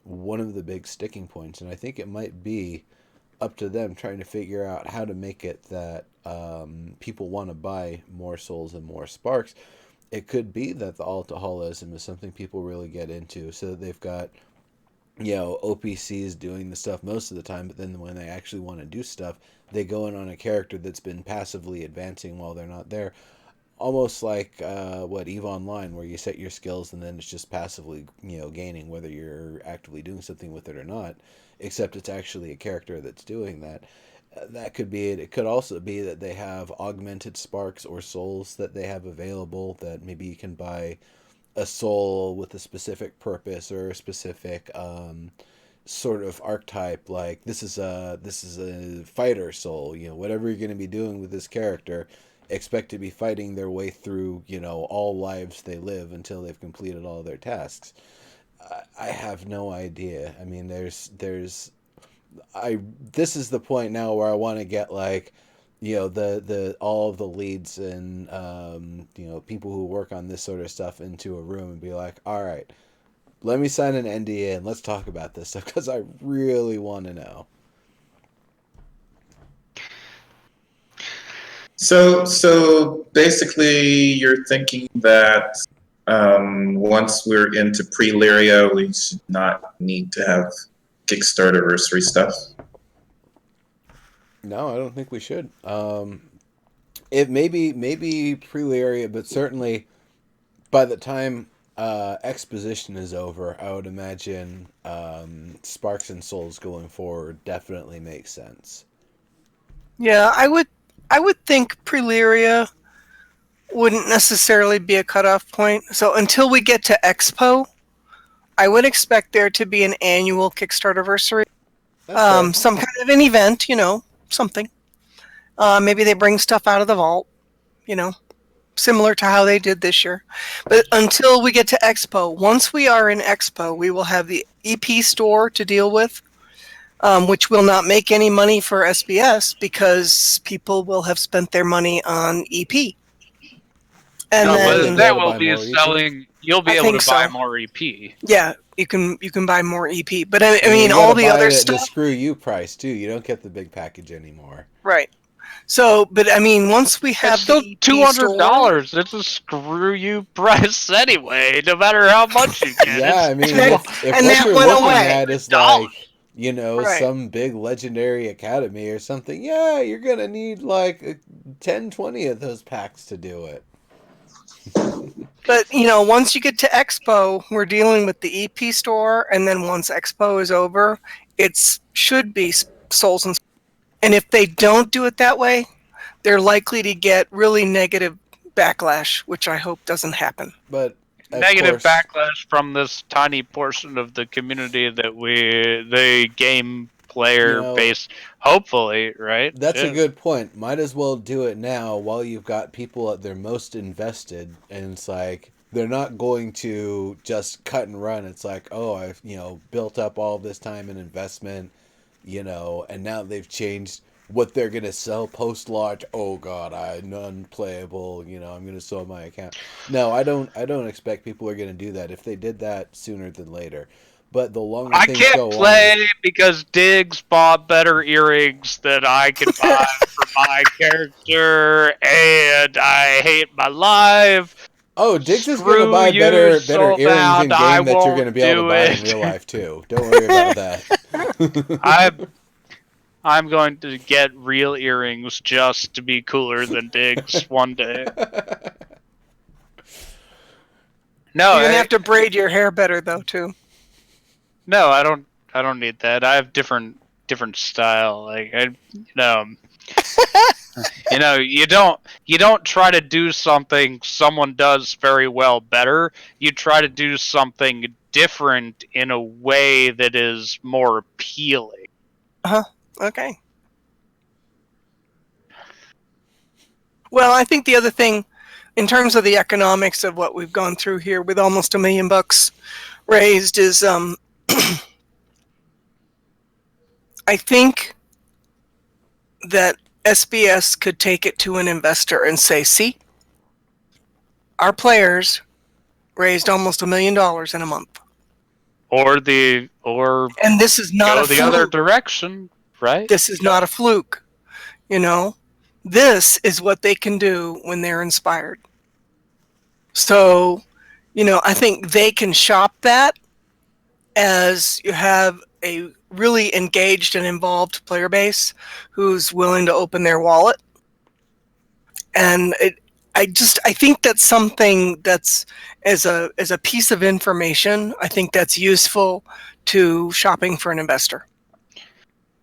one of the big sticking points, and I think it might be up to them trying to figure out how to make it that people want to buy more Souls and more Sparks. It could be that the alcoholism is something people really get into, so that they've got OPCs doing the stuff most of the time, but then when they actually want to do stuff, they go in on a character that's been passively advancing while they're not there. Almost like EVE Online, where you set your skills and then it's just passively, gaining whether you're actively doing something with it or not, except it's actually a character that's doing that. That could be it. It could also be that they have augmented sparks or souls that they have available, that maybe you can buy a soul with a specific purpose or a specific sort of archetype. Like, this is a fighter soul. Whatever you're going to be doing with this character, expect to be fighting their way through all lives they live until they've completed all their tasks. I have no idea. I mean, this is the point now where I want to get, like, the all of the leads and people who work on this sort of stuff into a room and be like, all right, let me sign an NDA and let's talk about this stuff, because I really want to know. So basically, you're thinking that once we're into pre-Lyria, we should not need to have Kickstarter-versary stuff. No, I don't think we should. It maybe pre-Lyria, but certainly by the time exposition is over, I would imagine Sparks and Souls going forward definitely makes sense. Yeah, I would think Preliria wouldn't necessarily be a cutoff point. So until we get to Expo, I would expect there to be an annual Kickstarterversary. Some kind of an event, something. Maybe they bring stuff out of the vault, similar to how they did this year. But until we get to Expo, once we are in Expo, we will have the EP store to deal with, which will not make any money for SBS because people will have spent their money on EP. And then that will be selling. You'll be able to buy more EP. Yeah, you can buy more EP. But I mean, all the other stuff. The screw you price too. You don't get the big package anymore. Right. So, but I mean, once we have it's still $200. It's a screw you price anyway, no matter how much you get. Yeah, I mean, if what you're looking at is like, some big legendary academy or something, yeah, you're gonna need like 10, 20 of those packs to do it. But once you get to Expo, we're dealing with the EP store, and then once Expo is over, it should be Souls and if they don't do it that way, they're likely to get really negative backlash, which I hope doesn't happen. But negative backlash from this tiny portion of the community that the game player base, hopefully, right? That's a good point. Might as well do it now while you've got people at their most invested, and it's like they're not going to just cut and run. It's like, oh, I've built up all this time and investment, and now they've changed what they're gonna sell post launch. Oh God, I'm unplayable. I'm gonna sell my account. No, I don't expect people are gonna do that. If they did that, sooner than later. But the longer I things can't go play because Diggs bought better earrings than I could buy for my character, and I hate my life. Oh, Diggs is going to Screw buy you, better earrings Soulbound. in I game that you're going won't to be able to do buy in it. real life too. Don't worry about that. I'm going to get real earrings just to be cooler than Diggs one day. No, You're gonna have to braid your hair better though too. no, I don't. I don't need that. I have different style. You don't try to do something someone does very well better. You try to do something different in a way that is more appealing. Okay. Well, I think the other thing, in terms of the economics of what we've gone through here with almost $1 million raised, is I think that SBS could take it to an investor and say, "See, our players raised almost $1 million in a month, Or and this is not go a the other fluke. direction, right? This is not a fluke. You know, this is what they can do when they're inspired." So, I think they can shop that as you have a really engaged and involved player base who's willing to open their wallet. And I think that's something that's, as a piece of information, I think that's useful to shopping for an investor,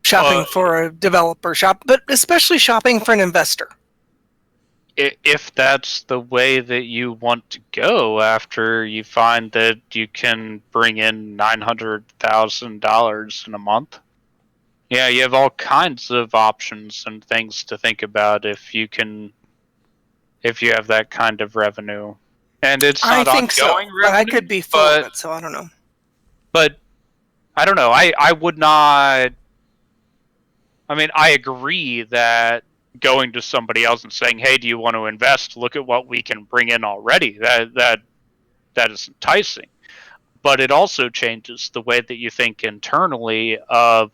shopping for a developer, but especially shopping for an investor. If that's the way that you want to go after you find that you can bring in $900,000 in a month. Yeah, you have all kinds of options and things to think about if you have that kind of revenue. And it's I not think so, ongoing but I revenue, could be full of it, so I don't know. But I don't know. I would not. I mean, I agree that going to somebody else and saying, "Hey, do you want to invest? Look at what we can bring in already." That is enticing, but it also changes the way that you think internally. Of,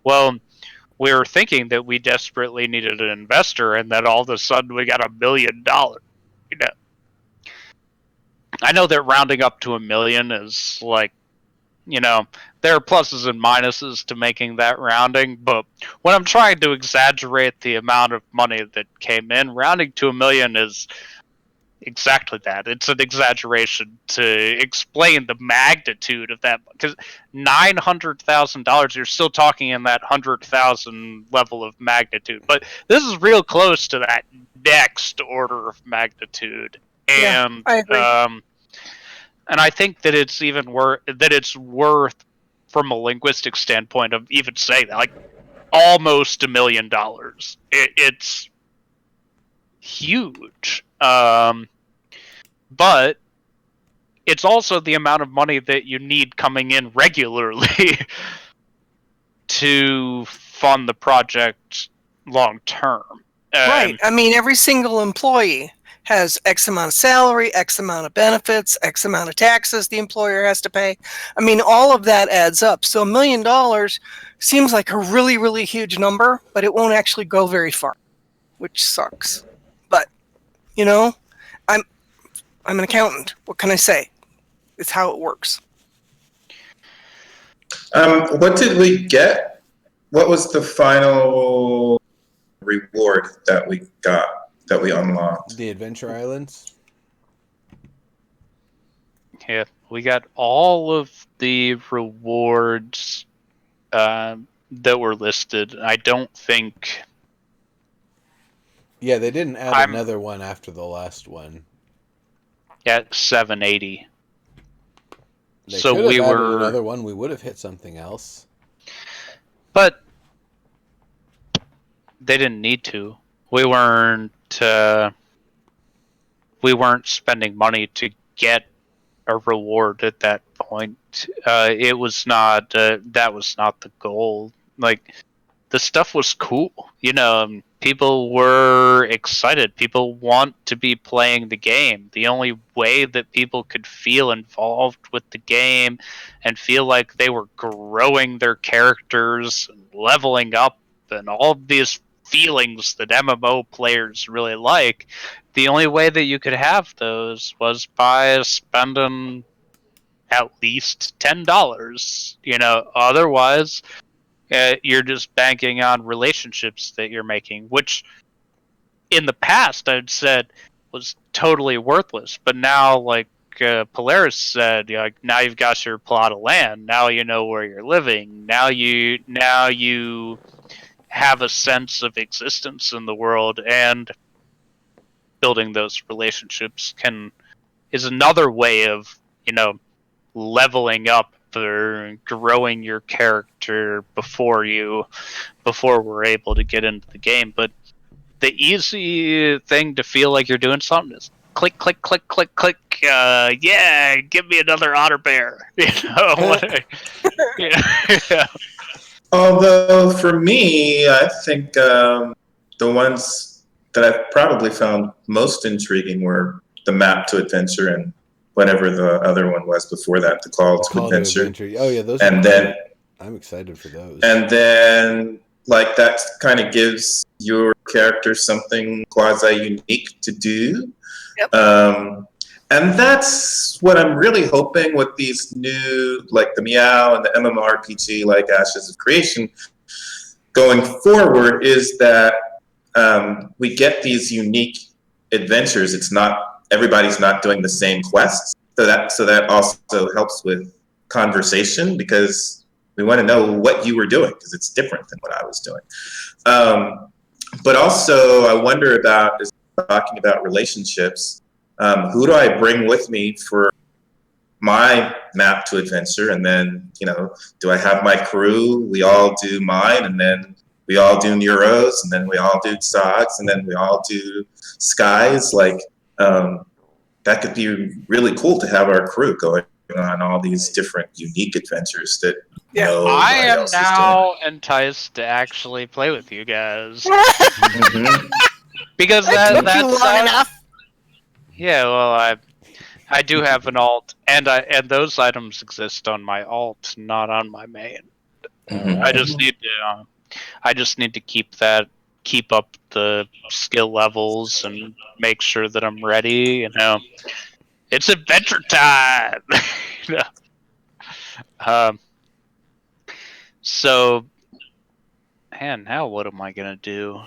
well, we were thinking that we desperately needed an investor, and then all of a sudden we got $1 million. I know that rounding up to $1 million is like, there are pluses and minuses to making that rounding, but when I'm trying to exaggerate the amount of money that came in, rounding to $1 million is exactly that. It's an exaggeration to explain the magnitude of that, because $900,000, you're still talking in that 100,000 level of magnitude, but this is real close to that next order of magnitude. And I agree. and I think that it's worth from a linguistic standpoint of even saying that, like, almost $1 million. It's huge, but it's also the amount of money that you need coming in regularly to fund the project long term. Right. I mean, every single employee has X amount of salary, X amount of benefits, X amount of taxes the employer has to pay. I mean, all of that adds up. So $1 million seems like a really, really huge number, but it won't actually go very far, which sucks. But, I'm an accountant. What can I say? It's how it works. What did we get? What was the final reward that we got, that we unlocked? The Adventure Islands? Yeah, we got all of the rewards that were listed. I don't think... Yeah, they didn't add another one after the last one. At 780. They So could have we added were... another one. We would have hit something else. But they didn't need to. We weren't spending money to get a reward at that point. It was not that was not the goal. Like, the stuff was cool. people were excited. People want to be playing the game. The only way that people could feel involved with the game and feel like they were growing their characters and leveling up and all of these feelings that MMO players really like, the only way that you could have those was by spending at least $10. Otherwise, you're just banking on relationships that you're making, which in the past I'd said was totally worthless. But now, like Polaris said, now you've got your plot of land. Now you know where you're living. Now you have a sense of existence in the world, and building those relationships is another way of leveling up or growing your character before we're able to get into the game. But the easy thing to feel like you're doing something is click, click, click, click, click. Yeah, give me another otter bear. Yeah. Although for me, I think the ones that I probably found most intriguing were the map to adventure and whatever the other one was before that, the call to adventure. Oh yeah, those. And then I'm excited for those. And then like that kind of gives your character something quasi unique to do. Yep. And that's what I'm really hoping with these new, like the Meow and the MMORPG, like Ashes of Creation, going forward, is that we get these unique adventures. It's not, everybody's not doing the same quests. So that also helps with conversation, because we want to know what you were doing, because it's different than what I was doing. But also, I wonder about, is talking about relationships. Who do I bring with me for my map to adventure? And then, do I have my crew? We all do mine, and then we all do Neuros, and then we all do Sogs, and then we all do Skies. Like, that could be really cool to have our crew going on all these different unique adventures that I am now enticed to actually play with you guys. Because that's long enough. Yeah, well, I do have an alt, and those items exist on my alt, not on my main. I just need to keep up the skill levels and make sure that I'm ready. It's adventure time. So, man, now what am I gonna do?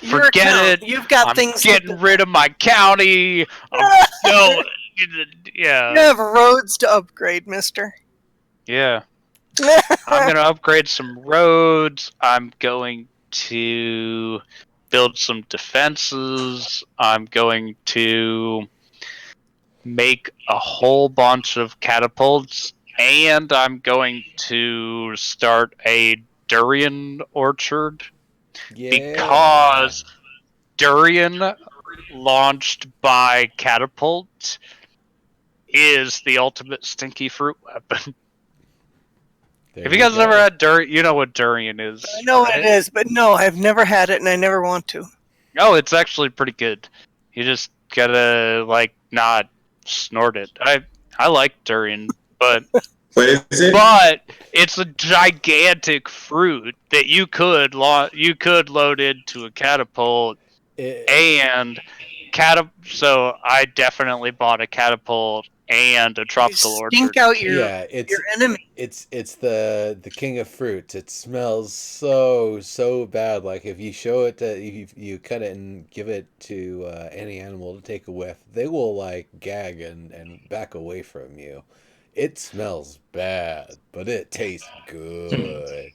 Forget it. You've got I'm things. getting rid of my county. No, yeah. You have roads to upgrade, mister. Yeah. I'm going to upgrade some roads. I'm going to build some defenses. I'm going to make a whole bunch of catapults. And I'm going to start a durian orchard. Yeah. Because durian launched by catapult is the ultimate stinky fruit weapon. Have you guys ever had durian? You know what durian is. I know what it is, but no, I've never had it, and I never want to. Oh, it's actually pretty good. You just gotta not snort it. I like durian, but What is it? But it's a gigantic fruit that you could load into a catapult, so I definitely bought a catapult and a tropical orchard. Stink out your enemy. It's the king of fruits. It smells so bad. Like if you show it if you cut it and give it to any animal to take a whiff, they will gag and back away from you. It smells bad, but it tastes good.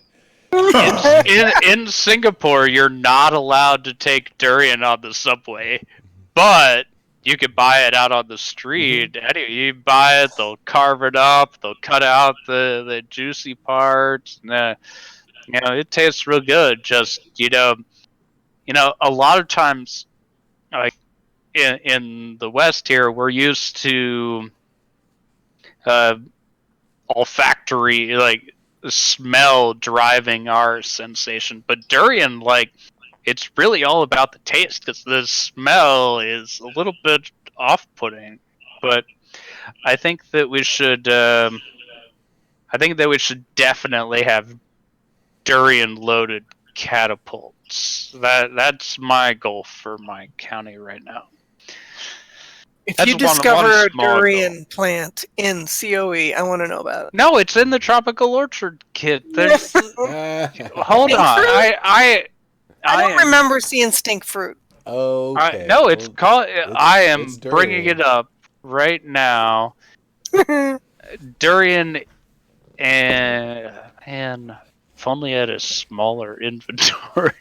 In Singapore, you're not allowed to take durian on the subway, but you can buy it out on the street. Mm-hmm. Anyway, you buy it, they'll carve it up, they'll cut out the juicy parts, and it tastes real good. Just a lot of times, in the West here, we're used to olfactory, smell driving our sensation. But durian, like, it's really all about the taste, because the smell is a little bit off-putting. But I think that we should. I think that we should definitely have durian-loaded catapults. That's my goal for my county right now. If That's you one discover a small durian plant in COE, I want to know about it. No, it's in the tropical orchard kit. There's hold Stink on. fruit? I I don't am- remember seeing stink fruit. Okay. no, it's well, called. I am it's bringing durian. it up right now. Durian and if only I had a smaller inventory.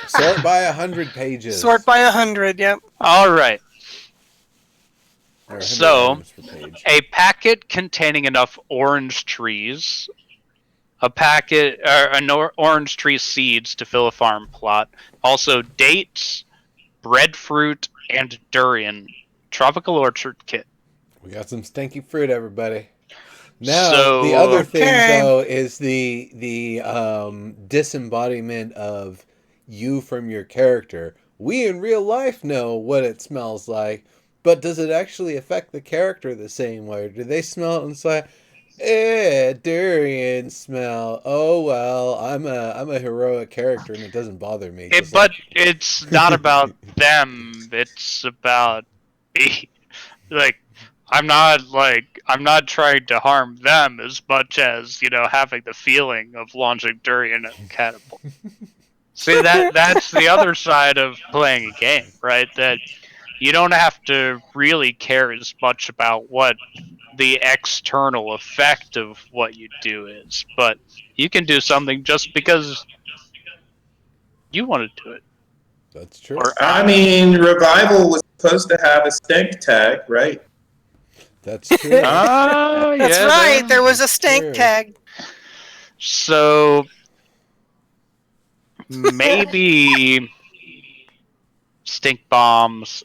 Sort by 100 pages. Sort by 100, yep. All right. Or 100 So, items per page. a packet containing enough orange trees, a packet, orange tree seeds to fill a farm plot, also dates, breadfruit, and durian. Tropical orchard kit. We got some stinky fruit, everybody. Now, So, the other thing, okay. though, is the disembodiment of you from your character. We in real life know what it smells like, but does it actually affect the character the same way? Or do they smell it and say, durian smell. Oh, well, I'm a heroic character and it doesn't bother me. but it's not about them. It's about me. I'm not trying to harm them as much as, having the feeling of launching durian at a catapult. See, that's the other side of playing a game, right? That you don't have to really care as much about what the external effect of what you do is, but you can do something just because you want to do it. That's true. I mean, Revival was supposed to have a stink tag, right? That's true. That's yeah, right, there was a stank Sure. tag. So maybe stink bombs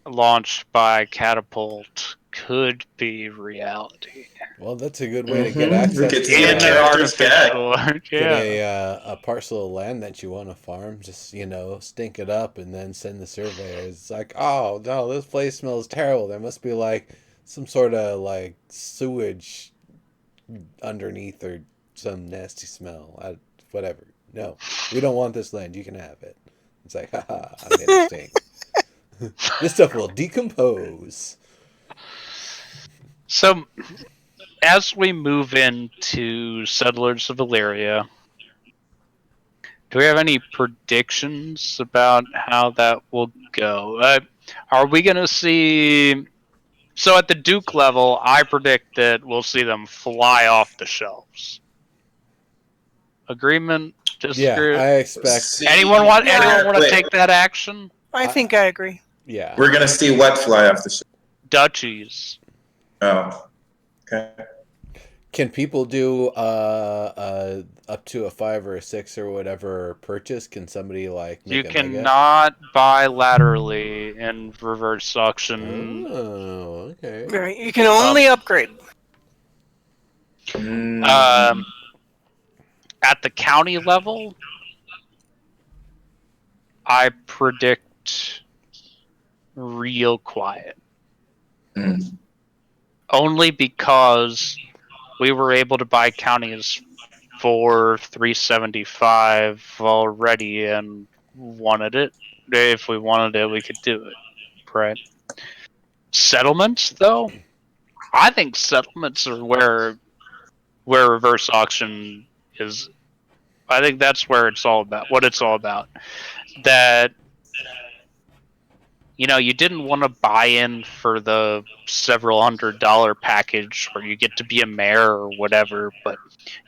launched by catapult could be reality. Well, that's a good way to get We access could to see In a an character's gag. artificial, get yeah. a parcel of land that you want to farm. Just stink it up and then send the surveyors. It's like, oh no, this place smells terrible. There must be like some sort of like sewage underneath or some nasty smell. Whatever. No, we don't want this land. You can have it. It's like, haha, I'm gonna stink. This stuff will decompose. So, as we move into Settlers of Illyria, do we have any predictions about how that will go? Are we going to see... So at the Duke level, I predict that we'll see them fly off the shelves. Agreement? Disagree? Yeah, I expect. See, Anyone want to wait, take that action? I think I agree. Yeah. We're gonna see what fly off the ship. Duchies. Oh, okay. Can people do up to a 5 or a 6 or whatever purchase? Can somebody like make You a mega? cannot buy laterally in reverse auction. Oh, okay. Right, you can only upgrade. At the county level, I predict real quiet. Mm. Only because we were able to buy counties for $375 already and wanted it. If we wanted it, we could do it. Right? Settlements, though? I think settlements are where reverse auction is. I think that's where it's all about. What it's all about. That you didn't want to buy in for the several $100 package where you get to be a mayor or whatever, but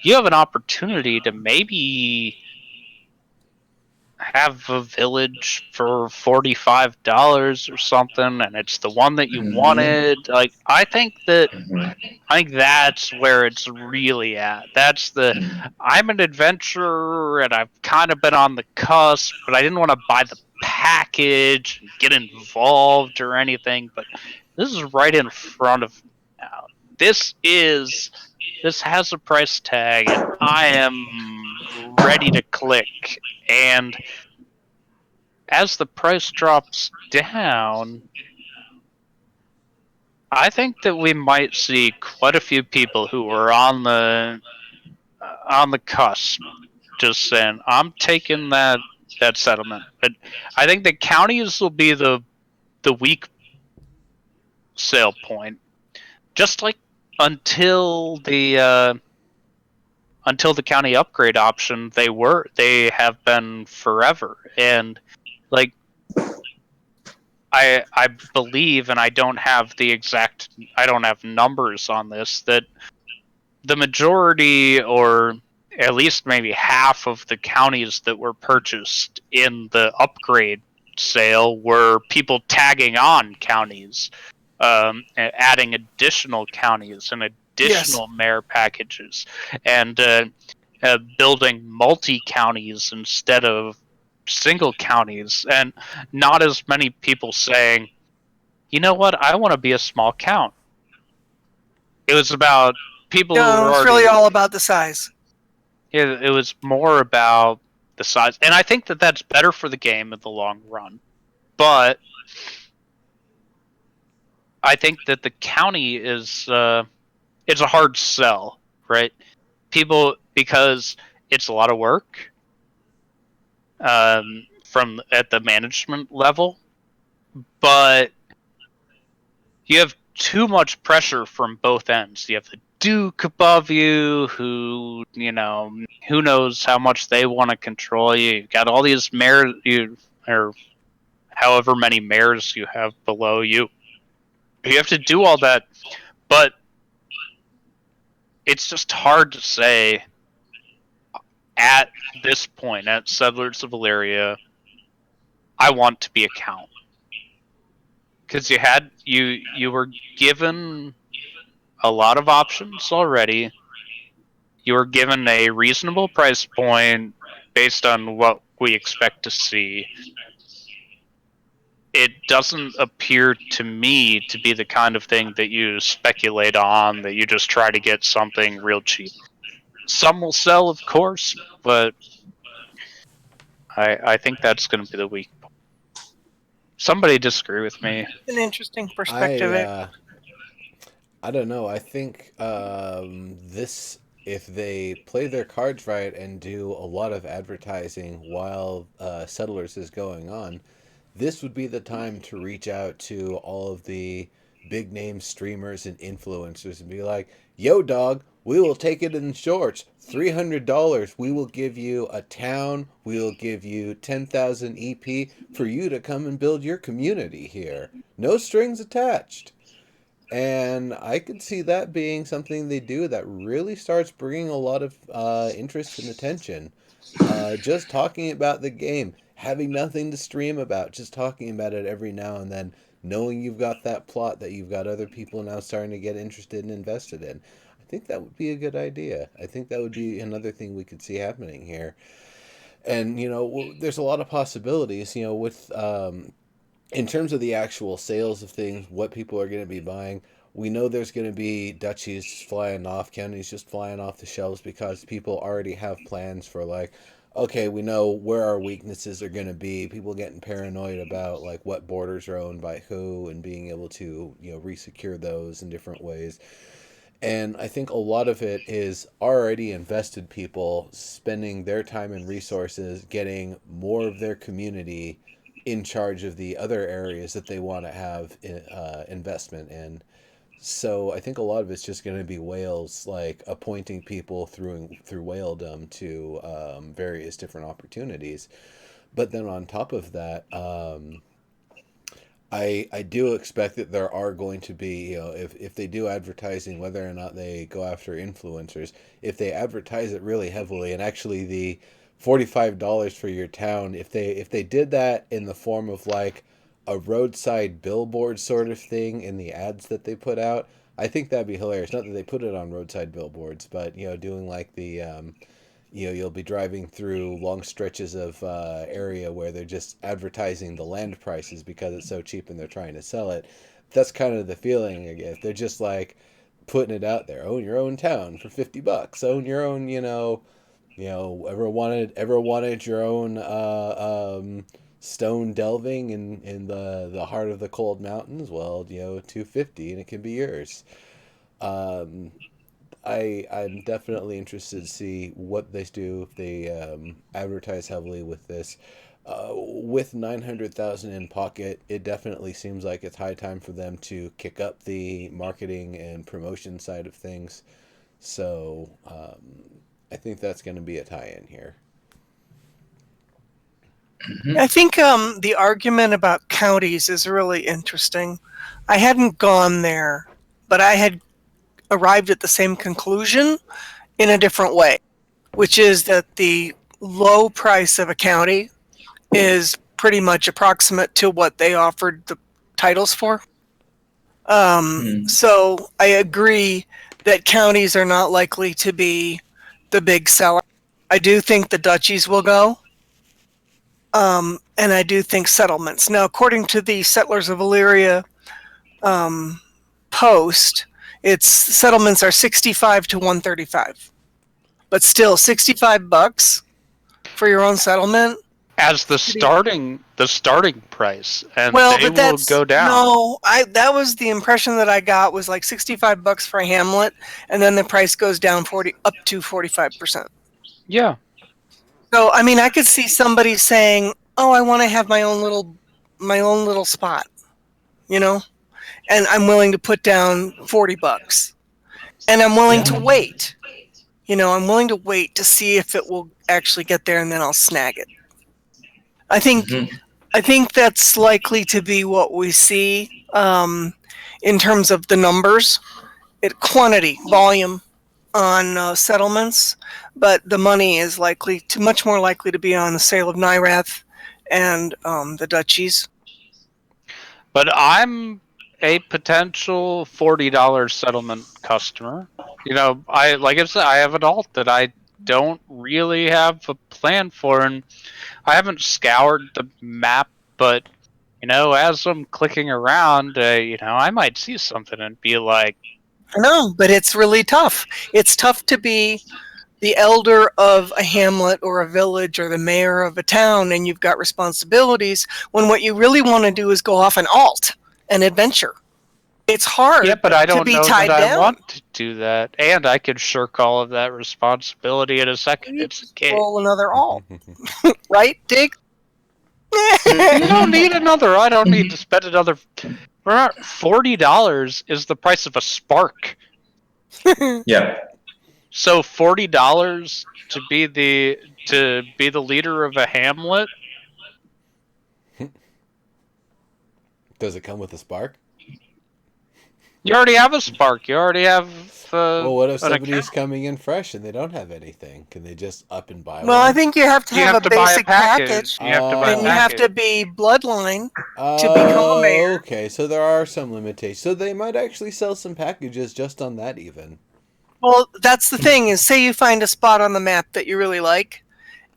you have an opportunity to maybe have a village for $45 or something, and it's the one that you wanted. Like, I think that's where it's really at. I'm an adventurer and I've kind of been on the cusp, but I didn't want to buy the package and get involved or anything. But this is right in front of now. This is this has a price tag, and I am ready to click. And as the price drops down, I think that we might see quite a few people who are on the cusp, just saying, "I'm taking that settlement." But I think the counties will be the weak sale point, just like until the county upgrade option, they have been forever. And like I believe, and I don't have numbers on this, that the majority, or at least maybe half of the counties that were purchased in the upgrade sale were people tagging on counties, adding additional counties and additional mayor packages, and building multi-counties instead of single counties, and not as many people saying, you know what, I want to be a small count. It was about people who were it's already... really all about the size. It was more about the size, and I think that that's better for the game in the long run. But I think that the county is it's a hard sell, right? People, because it's a lot of work from at the management level, but you have too much pressure from both ends. You have the Duke above you, who knows how much they want to control you. You've got all these mayors, or however many mayors you have below you. You have to do all that, but it's just hard to say at this point, at Settlers of Valeria, I want to be a count. Because you were given a lot of options already. You were given a reasonable price point based on what we expect to see. It doesn't appear to me to be the kind of thing that you speculate on, that you just try to get something real cheap. Some will sell, of course, but I think that's going to be the weak point. Somebody disagree with me. An interesting perspective. I don't know. I think this, if they play their cards right and do a lot of advertising while Settlers is going on, this would be the time to reach out to all of the big name streamers and influencers and be like, yo, dog, we will take it in shorts. $300. We will give you a town. We will give you 10,000 EP for you to come and build your community here. No strings attached. And I could see that being something they do that really starts bringing a lot of interest and attention. Just talking about the game, having nothing to stream about, just talking about it every now and then, knowing you've got that plot that you've got other people now starting to get interested and invested in. I think that would be a good idea. I think that would be another thing we could see happening here. And, there's a lot of possibilities, with... in terms of the actual sales of things, what people are going to be buying, we know there's going to be duchies flying off, counties just flying off the shelves because people already have plans for, like, okay, we know where our weaknesses are going to be. People getting paranoid about, like, what borders are owned by who and being able to, resecure those in different ways. And I think a lot of it is already invested people spending their time and resources getting more of their community in charge of the other areas that they want to have investment in. So I think a lot of it's just going to be whales, like appointing people through whaledom to various different opportunities. But then on top of that, I do expect that there are going to be, if they do advertising, whether or not they go after influencers, if they advertise it really heavily, and actually the $45 for your town, if they did that in the form of like a roadside billboard sort of thing in the ads that they put out, I think that'd be hilarious. Not that they put it on roadside billboards, but doing like the you'll be driving through long stretches of area where they're just advertising the land prices because it's so cheap and they're trying to sell it. That's kind of the feeling I get. They're just like, putting it out there. Own your own town for $50. Own your own, ever wanted your own stone delving in the heart of the cold mountains? Well, $250 and it can be yours. I'm definitely interested to see what they do if they advertise heavily with this. With 900,000 in pocket, it definitely seems like it's high time for them to kick up the marketing and promotion side of things. So I think that's going to be a tie-in here. I think the argument about counties is really interesting. I hadn't gone there, but I had arrived at the same conclusion in a different way, which is that the low price of a county is pretty much approximate to what they offered the titles for. So I agree that counties are not likely to be the big seller. I do think the duchies will go. And I do think settlements. Now, according to the Settlers of Illyria post, its settlements are 65 to 135. But still, $65 for your own settlement as the starting price, and well, they but will go down. No, that was the impression that I got, was like $65 for a hamlet, and then the price goes down up to 45%. Yeah. So I mean, I could see somebody saying, "Oh, I want to have my own little spot," and I'm willing to put down $40, and I'm willing to wait. I'm willing to wait to see if it will actually get there, and then I'll snag it. I think that's likely to be what we see in terms of the numbers, quantity, volume on settlements, but the money is much more likely to be on the sale of Nyrath and the duchies. But I'm a potential $40 settlement customer. Like I said, I have an alt that I don't really have a plan for, and I haven't scoured the map, but as I'm clicking around, I might see something and be like, I know, but it's really tough. It's tough to be the elder of a hamlet or a village or the mayor of a town, and you've got responsibilities, when what you really want to do is go off and alt and adventure. It's hard. Yeah, but I don't to be know tied that down. I want to do that, and I could shirk all of that responsibility in a second. You It's just okay. roll another alt, right, Dig? You don't need another. I don't need to spend another. $40 is the price of a spark. Yeah. So $40 to be the leader of a hamlet. Does it come with a spark? You already have a spark. You already have. Well, what if an somebody's account. coming in fresh and they don't have anything? Can they just up and buy one? Well, I think you have to have a buy basic package. You have to buy a And you have to be bloodline to become a mayor. Okay, so there are some limitations. So they might actually sell some packages just on that even. Well, that's the thing, is say you find a spot on the map that you really like,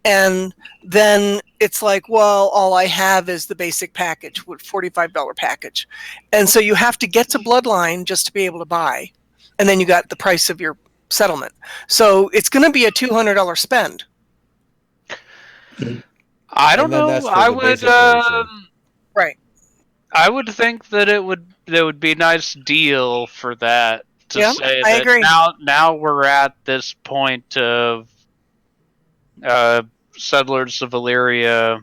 and then it's like, well, all I have is the basic package, $45 package. And so you have to get to bloodline just to be able to buy. And then you got the price of your settlement. So it's going to be a $200 spend. I don't know. I would. Right. I would think that it would be a nice deal for that. To say I that agree. Now we're at this point of Settlers of Illyria.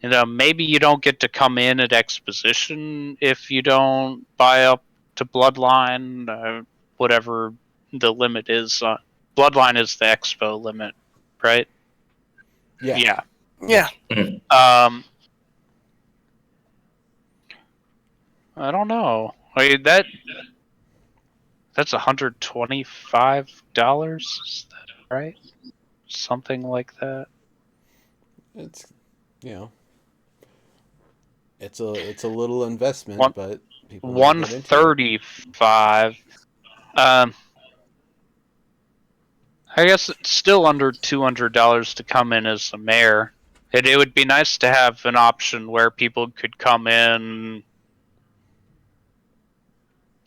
Maybe you don't get to come in at exposition if you don't buy up to Bloodline, whatever the limit is. Bloodline is the expo limit, right? Yeah. Yeah. I don't know. I mean, that's $125. Is that right? Something like that. It's it's a little investment, but people $135. I guess it's still under $200 to come in as a mayor. It would be nice to have an option where people could come in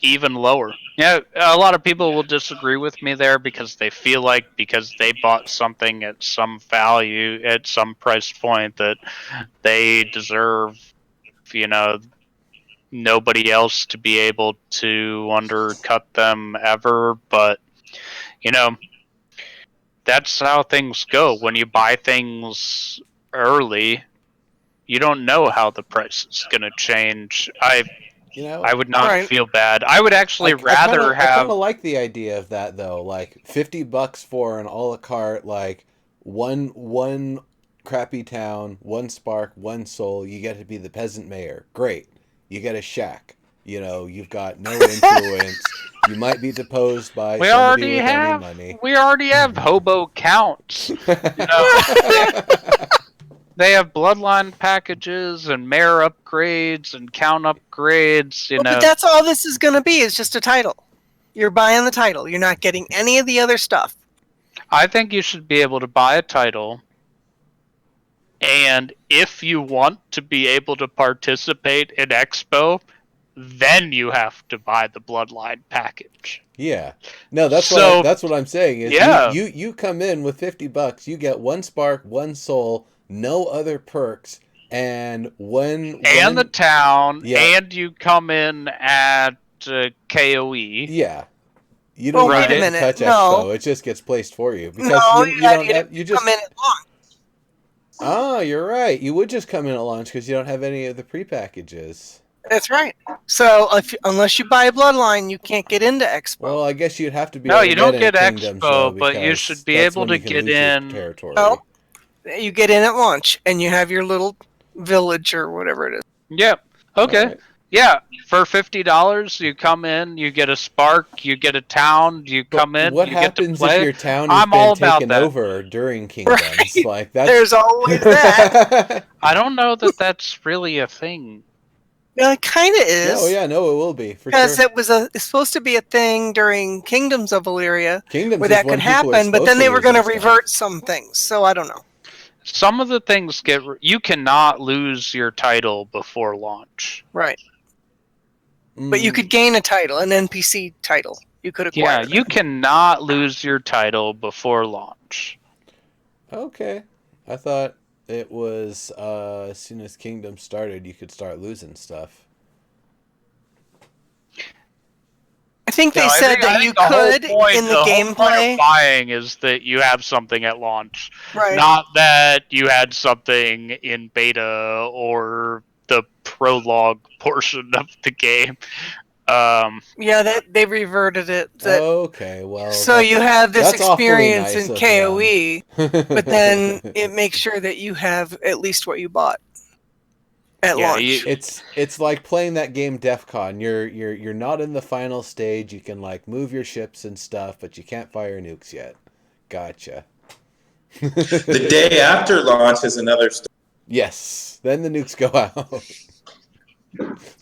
even lower. Yeah, a lot of people will disagree with me there because they feel like because they bought something at some value, at some price point, that they deserve, you know, nobody else to be able to undercut them ever. But, you know, that's how things go. When you buy things early, you don't know how the price is going to change. You know, I would not Right. feel bad. I would actually rather I kind have. of like the idea of that though. Like $50 for an a la carte, like one crappy town, one spark, one soul. You get to be the peasant mayor. Great. You get a shack. You know, you've got no influence. You might be deposed by We somebody already with have. any money. We already have hobo counts. You know, they have bloodline packages and mayor upgrades and count upgrades. You Well, know, but that's all this is going to be, is just a title. You're buying the title. You're not getting any of the other stuff. I think you should be able to buy a title, and if you want to be able to participate in Expo, then you have to buy the bloodline package. Yeah. No, that's So- that's what I'm saying is Yeah. you come in with $50, you get one spark, one soul, no other perks, and And the town, Yeah. and you come in at KOE. yeah. You Well, don't wait a get to minute, touch no. Expo. It just gets placed for you because No, you don't have you just come in at launch. Oh, you're right. You would just come in at launch because you don't have any of the pre-packages. That's right. So unless you buy a bloodline, you can't get into Expo. Well, I guess you'd have to be No, able to you don't in get Kingdoms, though, Expo, but you because should be that's able when to you can get lose your in. territory. No. You get in at launch, and you have your little village or whatever it is. Yep. Okay. All right. Yeah. For $50, you come in, you get a spark, you get a town, you But come in, what you get to happens play. if your town has I'm all been about taken that. over during Kingdoms? Right. Like that's There's always that. I don't know that that's really a thing. Yeah, it kind of is. Oh yeah, no, it will be for Because sure. it's supposed to be a thing during Kingdoms of Valyria Kingdoms where is that when could people are happen, but supposed then they were lose going to their stuff. revert some things. So I don't know. Some of the things you cannot lose your title before launch. Right. But you Mm, could gain a title, an NPC title. You could acquire. Yeah, you cannot lose your title before launch. Okay, I thought it was as soon as Kingdom started, you could start losing stuff. I think they No, I said think- I that think you the whole could point- in the whole point gameplay. of buying is that you have something at launch, Right. not that you had something in beta or the prologue portion of the game. Yeah, they reverted it. That, Okay, well. so you have this that's awfully experience nice in of KOE, them. but then it makes sure that you have at least what you bought at Yeah, launch. it's like playing that game DEF CON. You're not in the final stage. You can like move your ships and stuff, but you can't fire nukes yet. Gotcha. The day after launch is another story. Yes. Then the nukes go out.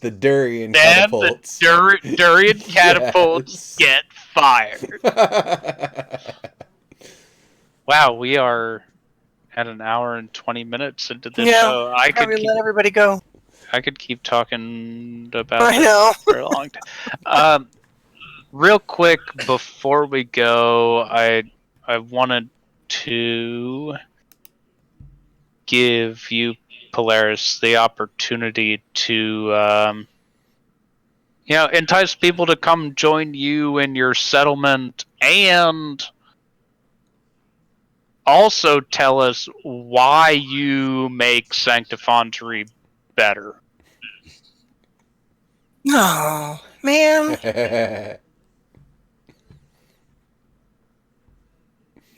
The Durian then catapults. the Durian catapults Yes. get fired. Wow, we are at an hour and 20 minutes into this Yeah, show. Probably let everybody go. I could keep talking about I this know. for a long time. Real quick before we go, I wanted to give you, Polaris, the opportunity to entice people to come join you in your settlement, and also tell us why you make Sanctifontery better. No, man.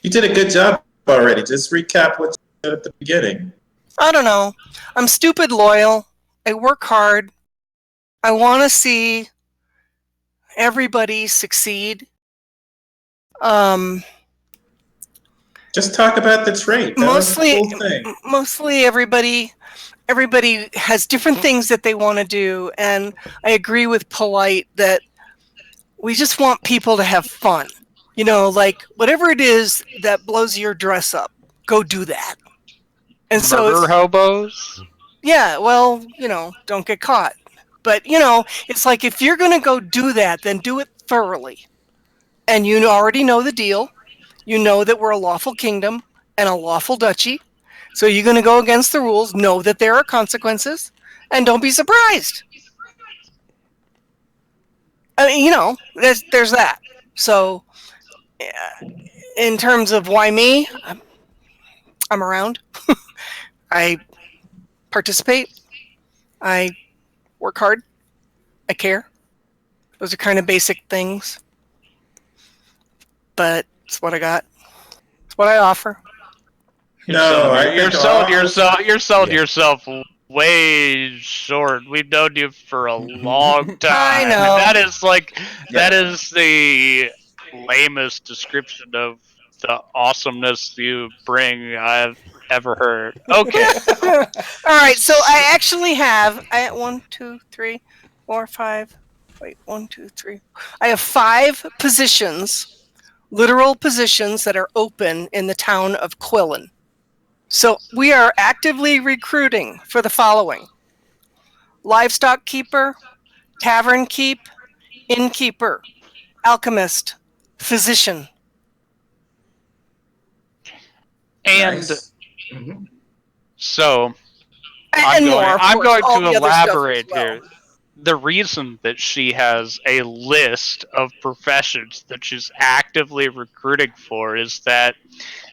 You did a good job already. Just recap what you said at the beginning. I don't know. I'm stupid loyal. I work hard. I want to see everybody succeed. Just talk about the trait. That was the whole thing. Mostly everybody has different things that they want to do, and I agree with Polite that we just want people to have fun. You know, like whatever it is that blows your dress up, go do that. And so Murder hobos? yeah, well, don't get caught. But, it's like if you're going to go do that, then do it thoroughly. And you already know the deal. You know that we're a lawful kingdom and a lawful duchy. So you're going to go against the rules, know that there are consequences, and don't be surprised. I mean, there's that. So, in terms of why me, I'm around. I participate. I work hard. I care. Those are kind of basic things. But it's what I got. It's what I offer. You're selling yourself way short. We've known you for a long time. I know. That is the lamest description of the awesomeness you bring I've ever heard. Okay. All right, so I actually have 1, 2, 3, 4, 5. Wait, 1, 2, 3. I have 5 positions, literal positions that are open in the town of Quillen. So we are actively recruiting for the following: livestock keeper, tavern keep, innkeeper, alchemist, physician. And Nice. so And more, of I'm course, going all to the other stuff as elaborate well. here. The reason that she has a list of professions that she's actively recruiting for is that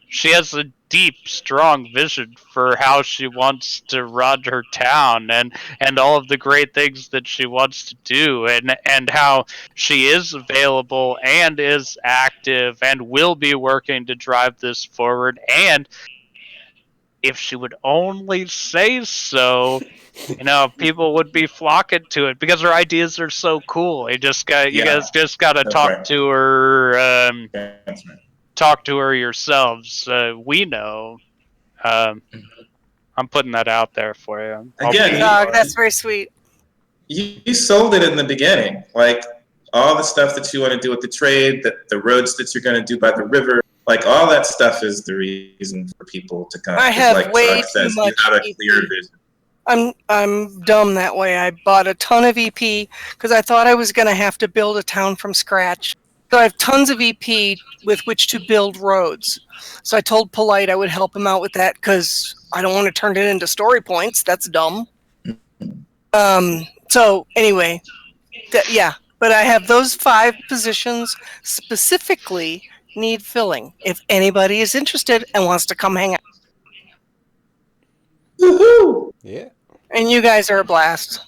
she has a deep, strong vision for how she wants to run her town and all of the great things that she wants to do and how she is available and is active and will be working to drive this forward. And if she would only say so, people would be flocking to it because her ideas are so cool. You guys just gotta That's talk right. to her. That's right. Talk to her yourselves. We know. I'm putting that out there for you. Again, That's very sweet. You sold it in the beginning, like all the stuff that you want to do with the trade, the roads that you're going to do by the river, like all that stuff is the reason for people to come. I have like way Chuck says, too much you have a EP. clear vision. I'm dumb that way. I bought a ton of EP because I thought I was going to have to build a town from scratch. So I have tons of EP with which to build roads. So I told Polite I would help him out with that because I don't want to turn it into story points. That's dumb. So anyway, but I have those 5 positions specifically need filling. If anybody is interested and wants to come hang out. Woohoo! Yeah. And you guys are a blast.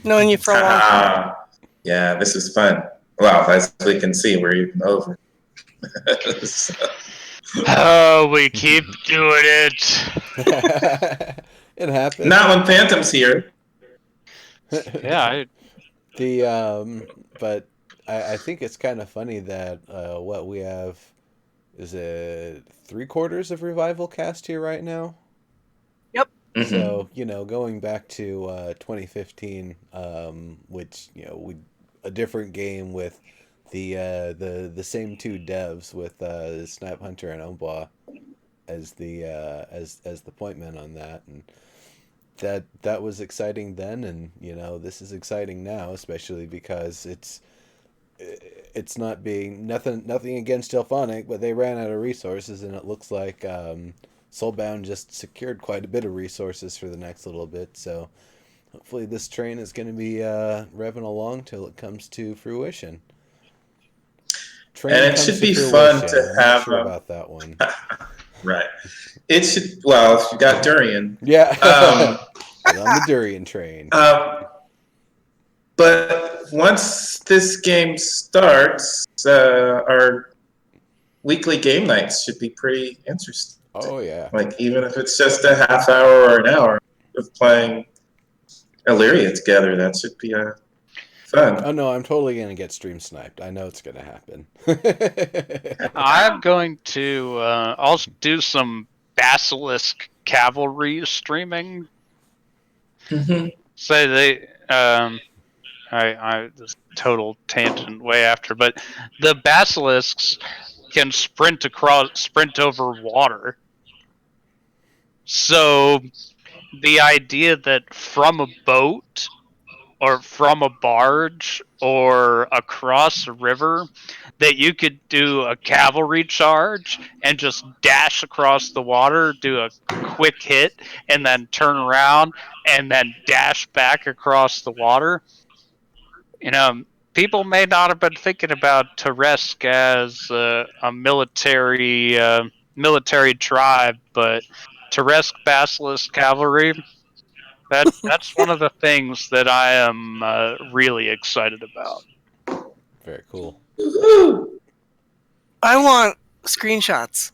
Knowing you for a long time. Yeah, this is fun. Well, as we can see, we're even over. So. Oh, we keep doing it. It happens. Not when Phantom's here. Yeah. But I think it's kind of funny that what we have is it 3/4 of revival cast here right now. Yep. Mm-hmm. So going back to 2015, which a different game with the same 2 devs with Snipe Hunter and Omba as the as the point men on that, and that was exciting then, and this is exciting now, especially because it's not being nothing against Delphonic, but they ran out of resources, and it looks like Soulbound just secured quite a bit of resources for the next little bit. So hopefully this train is going to be revving along till it comes to fruition. And it should be fun to have. Not sure about that one. Right. It should. Well, if you got Durian. Yeah. On the Durian train. But once this game starts, our weekly game nights should be pretty interesting. Oh yeah. Like even if it's just a half hour or an hour of playing Illyria together, that should be fun. Oh no, I'm totally gonna get stream sniped. I know it's gonna happen. I'm going to also do some Basilisk cavalry streaming. Mm-hmm. So they, I this total tangent way after, but the Basilisks can sprint over water. So the idea that from a boat or from a barge or across a river, that you could do a cavalry charge and just dash across the water, do a quick hit, and then turn around and then dash back across the water. You know, people may not have been thinking about Teresk as a military tribe, but Teresk Basilisk Cavalry, that's one of the things that I am really excited about. Very cool. I want screenshots.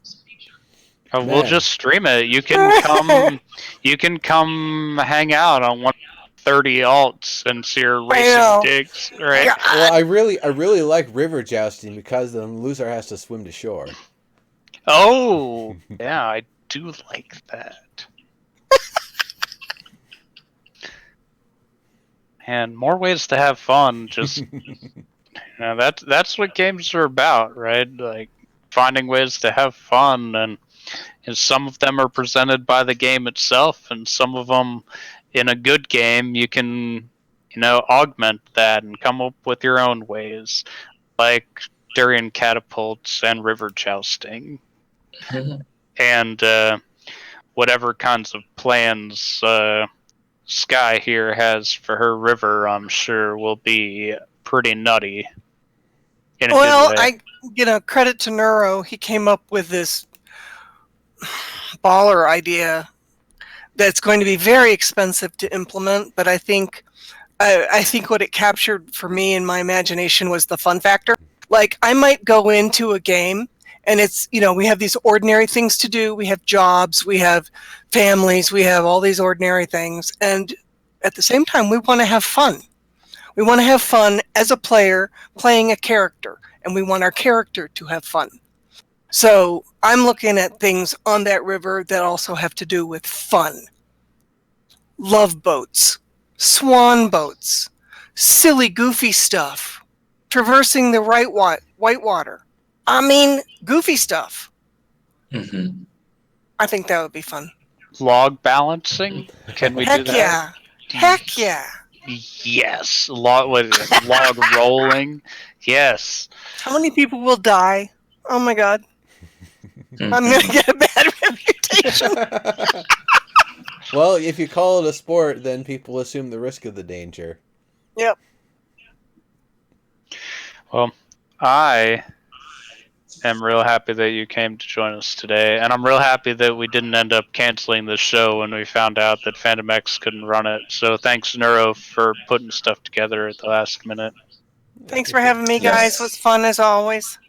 We'll Man. just stream it. You can come. You can come hang out on 130 alts and see your racing Well, digs. Right? God. Well, I really like river jousting because the loser has to swim to shore. Oh, yeah, I do like that. And more ways to have fun. Just that's what games are about, right? Like finding ways to have fun, and some of them are presented by the game itself, and some of them, in a good game, you can augment that and come up with your own ways, like Durian catapults and river jousting, and whatever kinds of plans Sky here has for her river, I'm sure will be pretty nutty in a Well, good way. credit to Neuro. He came up with this baller idea that's going to be very expensive to implement, but I think what it captured for me in my imagination was the fun factor. Like, I might go into a game and it's, we have these ordinary things to do. We have jobs, we have families, we have all these ordinary things. And at the same time, we want to have fun. We want to have fun as a player playing a character, and we want our character to have fun. So I'm looking at things on that river that also have to do with fun. Love boats, swan boats, silly, goofy stuff, traversing the whitewater. I mean, goofy stuff. Mm-hmm. I think that would be fun. Log balancing? Can we do Heck that? yeah. Heck yeah. Yes. What is it? Log rolling? Yes. How many people will die? Oh my god. I'm going to get a bad reputation. Well, if you call it a sport, then people assume the risk of the danger. Yep. Well, I am real happy that you came to join us today, and I'm real happy that we didn't end up canceling the show when we found out that Phantom X couldn't run it. So thanks, Neuro, for putting stuff together at the last minute. Thanks for having me, guys. It was fun as always.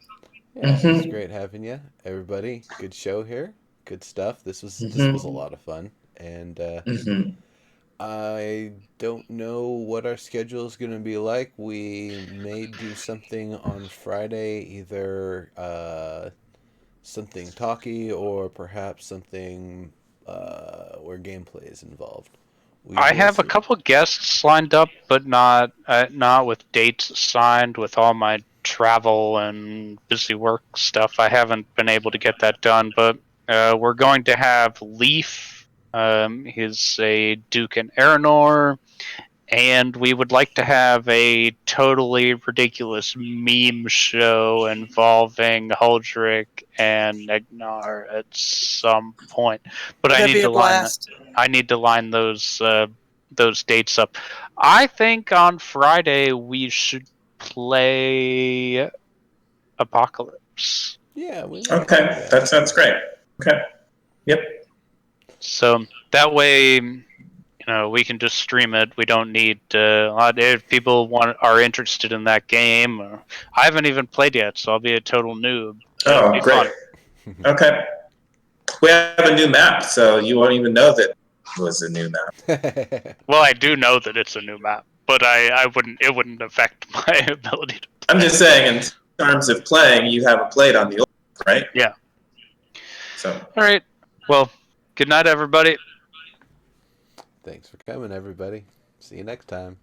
Yeah, it was great having you, everybody. Good show here. Good stuff. This was a lot of fun, and I don't know what our schedule is going to be like. We may do something on Friday, either something talky or perhaps something where gameplay is involved. I have a couple guests lined up, but not with dates signed. With all my travel and busy work stuff, I haven't been able to get that done. But we're going to have Leaf. He's a Duke and Aranor, and we would like to have a totally ridiculous meme show involving Huldrick and Negnar at some point. But I need to line those dates up. I think on Friday we should play Apocalypse. Yeah. Okay, that sounds great. Okay. Yep. So that way, we can just stream it. We don't need if people are interested in that game. I haven't even played yet, so I'll be a total noob. Oh, great. Okay. We have a new map, so you won't even know that it was a new map. Well, I do know that it's a new map, but it wouldn't affect my ability to play. I'm just saying, in terms of playing, you haven't played on the old, right? Yeah. So. All right. Well, good night, everybody. Thanks for coming, everybody. See you next time.